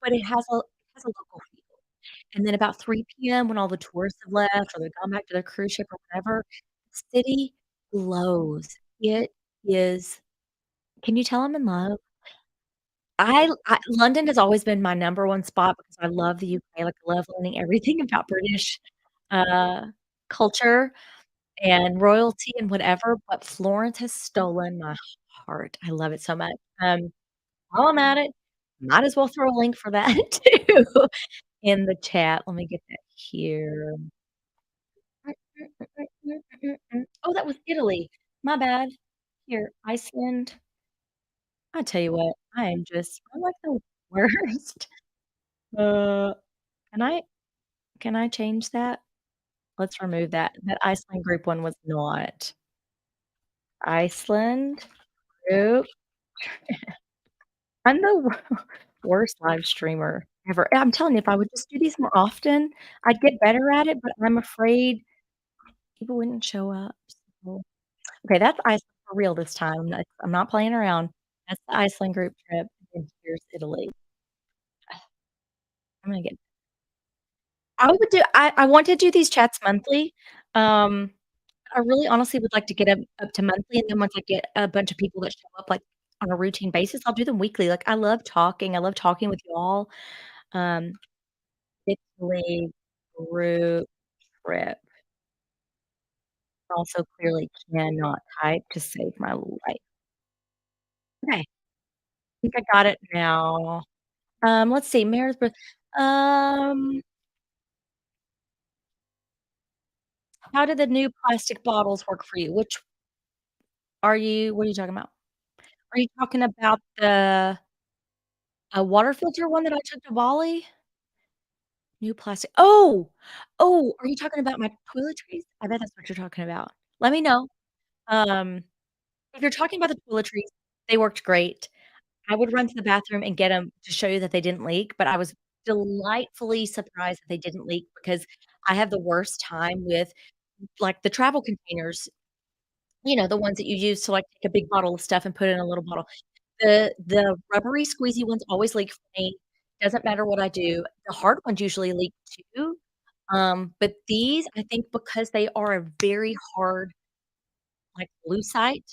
but it has a local feel, and then about 3 PM when all the tourists have left or they've gone back to their cruise ship or whatever, the city glows. It is can you tell I'm in love? I London has always been my number 1 spot because I love the UK, like, I love learning everything about British, uh, culture and royalty and whatever, but Florence has stolen my heart. I love it so much. While I'm at it, might as well throw a link for that too in the chat. Let me get that here. Oh, that was Italy. My bad. Here, Iceland. I tell you what, I'm like the worst. Uh, can I can I change that? Let's remove that. That Iceland group one was not. Iceland group. I'm the worst live streamer ever. I'm telling you, if I would just do these more often, I'd get better at it, but I'm afraid people wouldn't show up, so okay, that's Iceland for real this time. I'm not playing around. That's the Iceland group trip, and here's Italy. I'm gonna get I want to do these chats monthly, um I really honestly would like to get 'em up to monthly, and then once I get a bunch of people that show up, like, on a routine basis, I'll do them weekly. Like, I love talking with y'all. Um, Italy group trip. Also clearly cannot type to save my life. Okay, I think I got it now. Let's see, Marisburg. Um, how do the new plastic bottles work for you? Which are you what are you talking about? Are you talking about the, water filter one that I took to Bali? New plastic oh, are you talking about my toiletries? I bet that's what you're talking about. Let me know. Um, if you're talking about the toiletries, they worked great. I would run to the bathroom and get them to show you that they didn't leak, but I was delightfully surprised that they didn't leak because I have the worst time with, like, the travel containers, the ones that you use to, like, take a big bottle of stuff and put it in a little bottle. The rubbery, squeezy ones always leak for me, doesn't matter what I do. The hard ones usually leak too, but these, I think because they are a very hard, like, lucite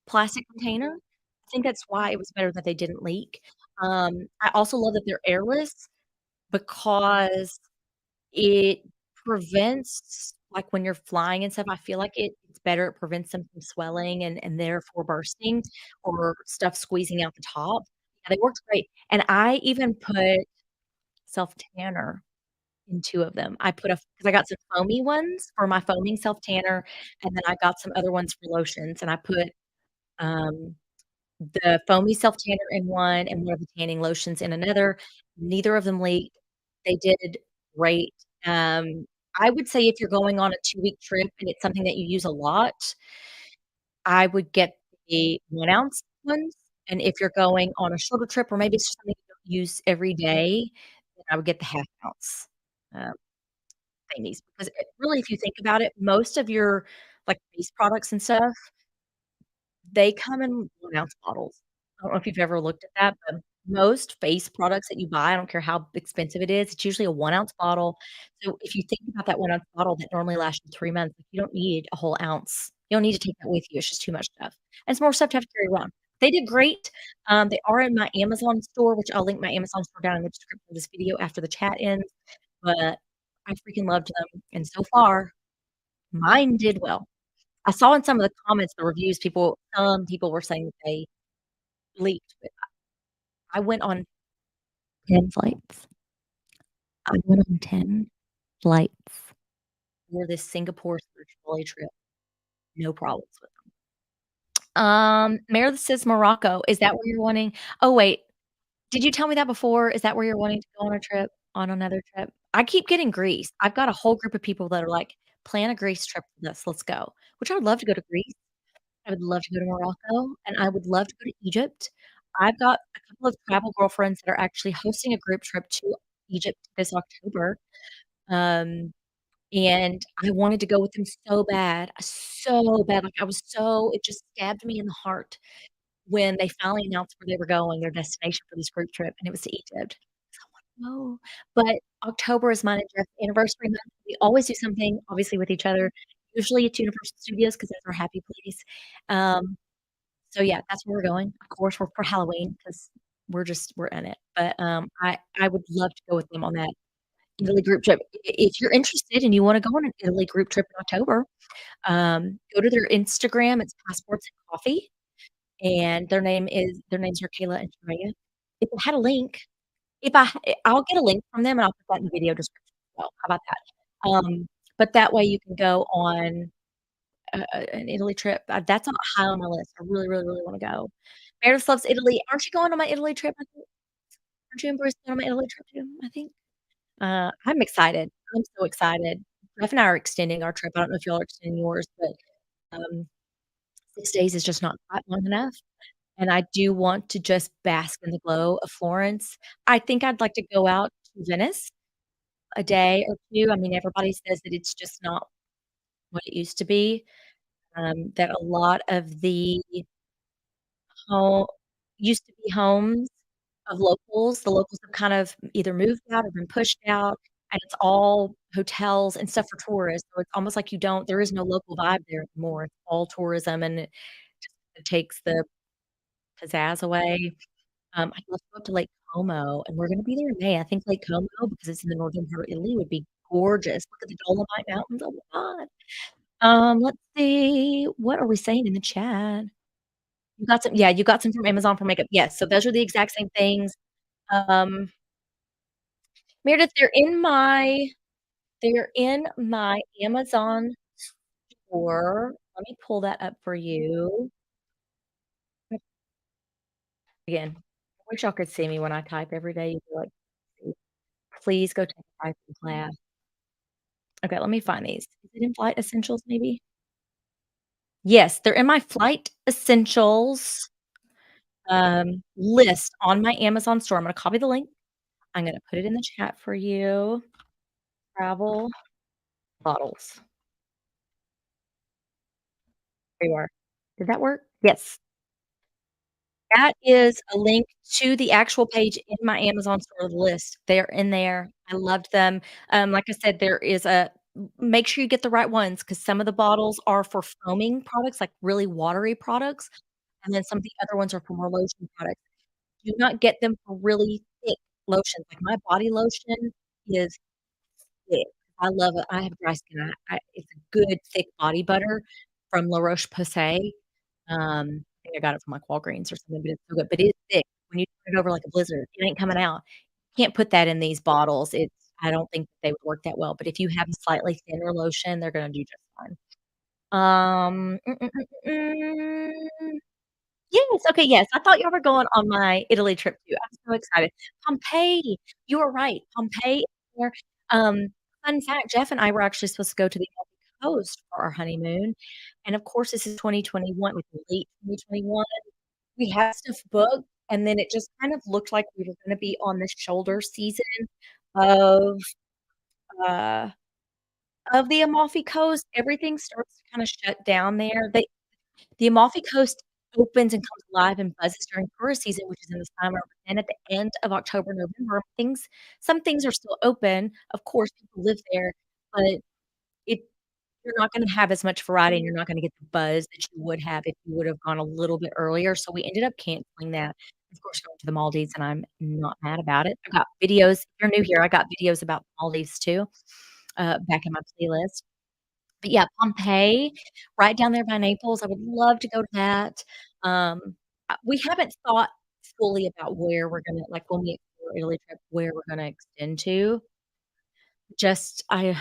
plastic container, I think that's why it was better that they didn't leak. I also love that they're airless because it prevents like, when you're flying and stuff, I feel like it's better, it prevents them from swelling and therefore bursting or stuff squeezing out the top. Yeah, they worked great, and I even put self-tanner in 2 of them. I put a because I got some foamy ones for my foaming self-tanner, and then I got some other ones for lotions, and I put, um the foamy self-tanner in one and one of the tanning lotions in another. Neither of them leaked. They did great. I would say if you're going on a 2-week trip and it's something that you use a lot, I would get the 1-ounce ones, and if you're going on a shorter trip or maybe it's just something you don't use every day, then I would get the 1/2 ounce, um, thingies, because it really, if you think about it, most of your, like, face products and stuff, they come in 1-ounce bottles. I don't know if you've ever looked at that, but most face products that you buy, I don't care how expensive it is, it's usually a 1-ounce bottle. So if you think about that 1-ounce bottle that normally lasts you 3 months, like, you don't need a whole ounce. You don't need to take that with you, it's just too much stuff. And it's more stuff to have to carry around. They did great. They are in my Amazon store, which I'll link my Amazon store down in the description of this video after the chat ends, but I freaking loved them, and so far, mine did well. I saw in some of the comments, the reviews, some people were saying that they leaked, but I went on 10 flights. I went on 10 flights for this Singapore search Bali trip, no problems with them. Meredith says Morocco. Is that where you're wanting oh, wait, did you tell me that before? Is that where you're wanting to go on a trip on another trip? I keep getting Greece. I've got a whole group of people that are like, "Plan a Greece trip with us, let's go." Which I would love to go to Greece. I would love to go to Morocco, and I would love to go to Egypt. I've got a couple of travel girlfriends that are actually hosting a group trip to Egypt this October, um, and I wanted to go with them so bad, like, I was so it just stabbed me in the heart when they finally announced where they were going, their destination for this group trip, and it was to Egypt. So I'm like, "No," but October is mine and Jeff's anniversary month. We always do something, obviously, with each other. Usually it's Universal Studios because that's our happy place. Um, so yeah, that's where we're going. Of course, we're for Halloween because we're in it. But, I would love to go with them on that Italy group trip. If you're interested and you wanna go on an Italy group trip in October, go to their Instagram, it's Passports and Coffee, and their names are Kayla and Shreya. If it had a link if I I'll get a link from them and I'll put that in the video description as well. How about that? But that way you can go on an Italy trip. That's on high on my list. I really, really, really wanna go. Meredith loves Italy. Aren't you going on my Italy trip, I think? Aren't you and Bruce going on my Italy trip too, I think? I'm excited. I'm so excited. Jeff and I are extending our trip. I don't know if y'all are extending yours, but, um, 6 days is just not quite long enough, and I do want to just bask in the glow of Florence. I think I'd like to go out to Venice a day or 2. I mean, everybody says that it's just not what it used to be, that a lot of ho used to be homes of locals. The locals have kind of either moved out or been pushed out, and it's all hotels and stuff for tourists, so it's almost like you don't there is no local vibe there anymore. It's all tourism, and it takes the pizzazz away. I'd love to go up to Lake Como, and we're gonna be there in May. I think Lake Como, because it's in the northern part of Italy, would be gorgeous. Look at the Dolomite Mountains, oh my god. Let's see, what are we saying in the chat? You got some yeah, you got some from Amazon for makeup. Yes, so those are the exact same things. Um, Meredith, they're in my Amazon store. Let me pull that up for you. Again, I wish y'all could see me when I type every day. You'd be like, "Please go take a typing class." Okay, let me find these. Is it in Flight Essentials maybe? Yes, they're in my Flight Essentials, list on my Amazon store. I'm gonna copy the link. I'm gonna put it in the chat for you. Travel bottles. There you are. Did that work? Yes. That is a link to the actual page in my Amazon store list. They're in there. I loved them. Like I said, there is a make sure you get the right ones because some of the bottles are for foaming products, like really watery products, and then some of the other ones are for more lotion products. Do not get them for really thick lotions. Like my body lotion is thick. I love it. I have dry skin. I it's a good thick body butter from La Roche-Posay. I think I got it from, like, Walgreens or something, but it's so good, but it's thick. When you turn it over like a blizzard, it ain't coming out. Can't put that in these bottles. It's I don't think they would work that well, but if you have a slightly thinner lotion, they're gonna do just fine. Um, mm, mm, mm, mm. Yes, okay, yes, I thought y'all were going on my Italy trip too. I'm so excited. Pompeii, you were right. Pompeii is there. Um, Fun fact, Jeff and I were actually supposed to go to the Amalfi Coast for our honeymoon, and of course, this is 2021, like late 2021. We had stuff booked, and then it just kind of looked like we were gonna be on the shoulder season of, uh, of the Amalfi Coast. Everything starts to kinda shut down there. The Amalfi Coast opens and comes alive and buzzes during tourist season, which is in the summer, but then at the end of October, November, some things are still open. Of course, people live there, but it you're not gonna have as much variety, and you're not gonna get the buzz that you would have if you would've gone a little bit earlier, so we ended up canceling that. Of course, going to the Maldives, and I'm not mad about it. I got videos if you're new here, I got videos about the Maldives too, back in my playlist. But yeah, Pompeii, right down there by Naples, I would love to go to that. We haven't thought fully about where we're gonna like, when we explore Italy trip, where we're gonna extend to. Just I'm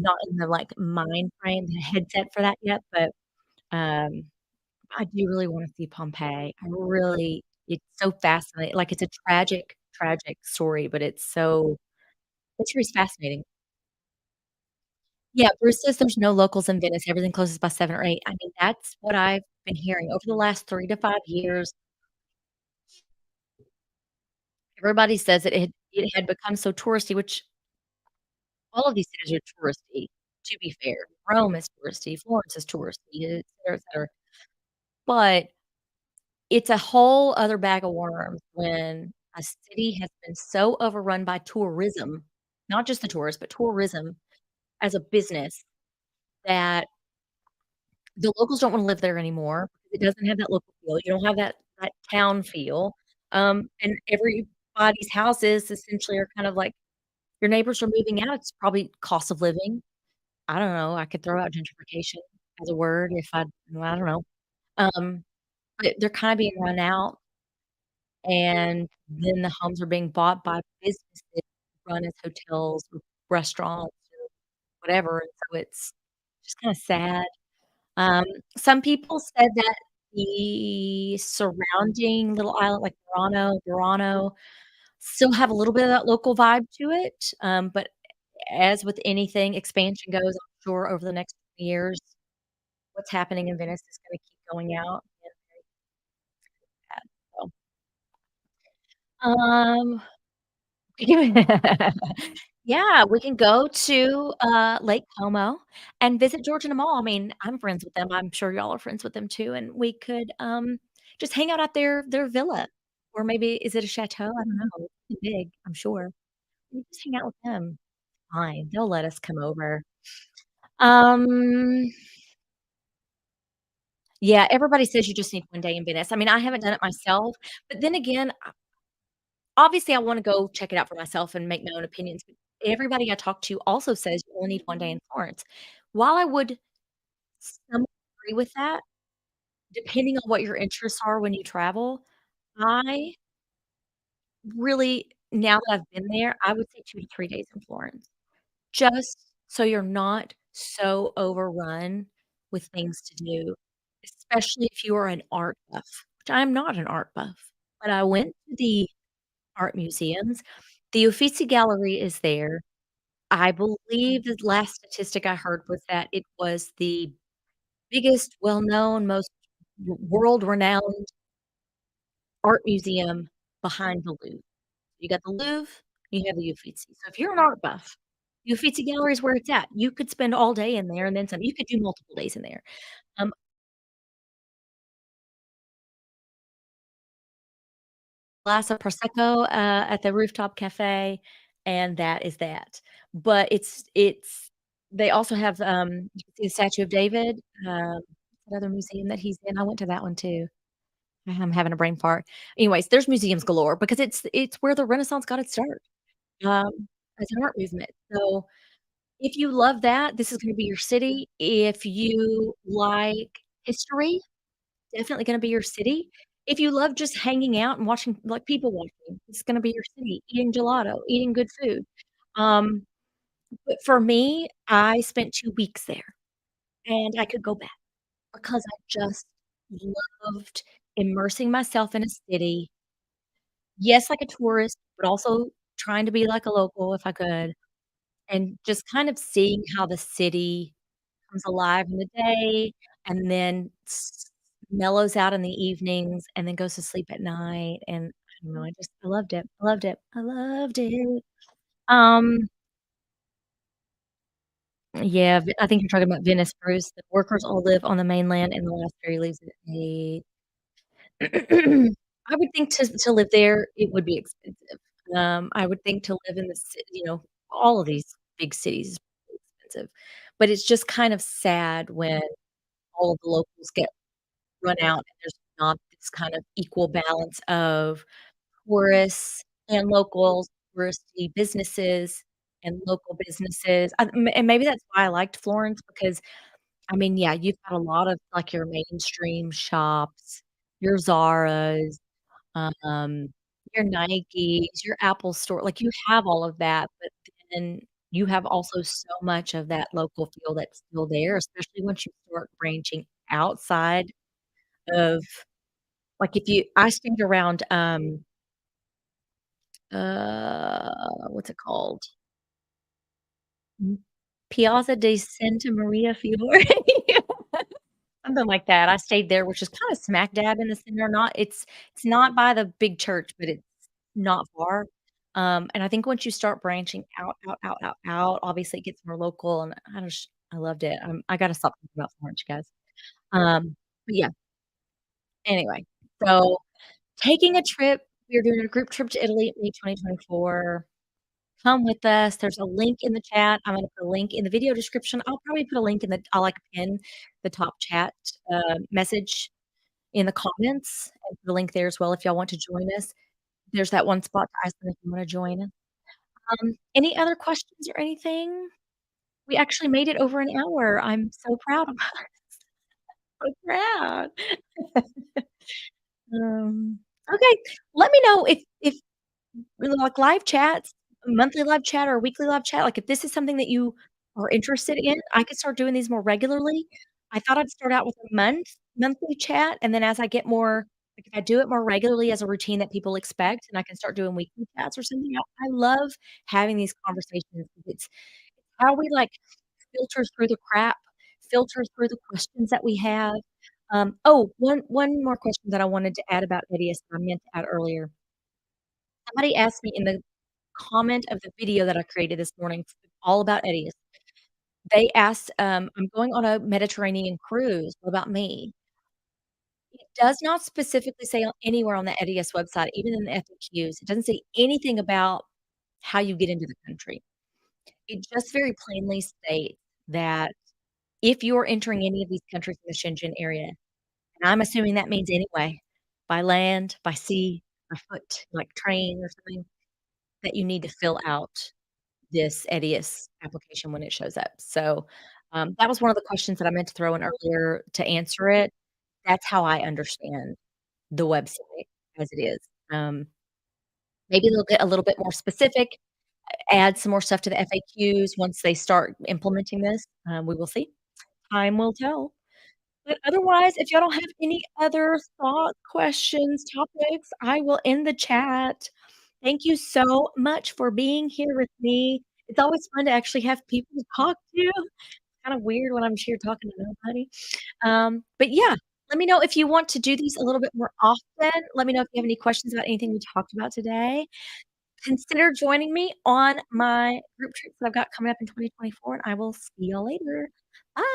not in the, like, mind frame, the headset for that yet, but, um, I do really wanna see Pompeii. I really it's so fascinating, like, it's a tragic, tragic story, but history is fascinating. Yeah, Bruce says there's no locals in Venice, everything closes by 7 or 8. I mean, that's what I've been hearing over the last 3 to 5 years. Everybody says that it had become so touristy, which all of these cities are touristy, to be fair. Rome is touristy, Florence is touristy, et cetera. But it's a whole other bag of worms when a city has been so overrun by tourism, not just the tourists, but tourism as a business that the locals don't wanna live there anymore because it doesn't have that local feel. You don't have that town feel, and everybody's houses essentially are kind of like your neighbors are moving out. It's probably cost of living. I don't know. I could throw out gentrification as a word if well, I don't know. Um, but they're kinda being run out, and then the homes are being bought by businesses run as hotels or restaurants or whatever, and so it's just kinda sad. Um, some people said that the surrounding little island, like Burano, still have a little bit of that local vibe to it, but as with anything, expansion goes, I'm sure over the next years, what's happening in Venice is gonna keep going out, and very sad, so, um yeah, we can go to, Lake Como and visit Georgian Mall. I mean, I'm friends with them, I'm sure y'all are friends with them too, and we could, just hang out at their villa, or maybe is it a chateau? I don't know, it's big, I'm sure. We just hang out with them. fine. They'll let us come over. Um, yeah, everybody says you just need 1 day in Venice. I mean, I haven't done it myself, but then again, obviously, I wanna go check it out for myself and make my own opinions, but everybody I talk to also says you only need 1 day in Florence. While I would somewhat agree with that, depending on what your interests are when you travel, I really now that I've been there, I would say 2 to 3 days in Florence, just so you're not so overrun with things to do, especially if you are an art buff, which I'm not an art buff, but I went to the art museums. The Uffizi Gallery is there. I believe the last statistic I heard was that it was the biggest, well-known, most world-renowned art museum behind the Louvre. You got the Louvre, you have the Uffizi. So if you're an art buff, the Uffizi Gallery is where it's at. You could spend all day in there and then some. You could do multiple days in there. Um, Glass of prosecco, at the rooftop cafe, and that is that. But it's they also have, you can see the Statue of David, another museum that he's in. I went to that one too. I'm having a brain fart. Anyways, there's museums galore because it's where the Renaissance got its start, as an art movement. So, if you love that, this is gonna be your city. If you like history, definitely gonna be your city. If you love just hanging out and watching like, people watching, it's gonna be your city, eating gelato, eating good food. Um, but for me, I spent 2 weeks there, and I could go back because I just loved immersing myself in a city. Yes, like a tourist, but also trying to be like a local if I could, and just kind of seeing how the city comes alive in the day and then mellows out in the evenings and then goes to sleep at night, and I don't know, I loved it. I loved it. I loved it. Um, yeah, I think you're talking about Venice, Bruce. The workers all live on the mainland, and the last ferry leaves at 8. I would think to live there, it would be expensive. I would think to live in the all of these big cities is pretty expensive, but it's just kind of sad when all of the locals get run out and there's not this kind of equal balance of tourists and locals, touristy businesses and local businesses. And maybe that's why I liked Florence because, I mean, yeah, you've got a lot of, like, your mainstream shops, your Zaras, um, your Nikes, your Apple Store, like, you have all of that, but then you have also so much of that local feel that's still there, especially once you start branching outside of like, if you I stayed around, what's it called? M Piazza di Santa Maria Fiore? Something like that. I stayed there, which is kinda smack dab in the center, it's not by the big church, but it's not far. And I think once you start branching out, out, out, out, out, obviously it gets more local, and I loved it. I gotta stop thinking about Florence, you guys. But yeah, anyway, so taking a trip, we're doing a group trip to Italy in May 2024. Come with us. There's a link in the chat. I'm gonna put a link in the video description. I'll probably put a link in the I'll, like, pin the top chat, message in the comments and put a link there as well if y'all want to join us. There's that one spot to Iceland if you wanna join. Any other questions or anything? We actually made it over an hour. I'm so proud of us. So proud. Okay, let me know if really, like, live chats, monthly live chat or weekly live chat, like, if this is something that you are interested in, I could start doing these more regularly. I thought I'd start out with a monthly chat, and then as I get more like, if I do it more regularly as a routine that people expect, and I can start doing weekly chats or something, I love having these conversations. It's how we, like, filter through the crap, filter through the questions that we have. One more question that I wanted to add about ETIAS that I meant to add earlier. Somebody asked me in the comment of the video that I created this morning all about ETIAS. They asked, "I'm going on a Mediterranean cruise. What about me?" It does not specifically say anywhere on the ETIAS website, even in the FAQs, it doesn't say anything about how you get into the country. It just very plainly states that if you're entering any of these countries in the Schengen area, and I'm assuming that means anyway, by land, by sea, by foot, like train or something, that you need to fill out this ETIAS application when it shows up. So, that was one of the questions that I meant to throw in earlier to answer it. That's how I understand the website as it is. Maybe they'll get a little bit more specific, add some more stuff to the FAQs once they start implementing this. We will see. Time will tell. But otherwise, if y'all don't have any other thoughts, questions, topics, I will end the chat. Thank you so much for being here with me. It's always fun to actually have people to talk to. Kinda weird when I'm here talking to nobody. But yeah, let me know if you want to do these a little bit more often. Let me know if you have any questions about anything we talked about today. Consider joining me on my group trips that I've got coming up in 2024, and I will see y'all later. Bye.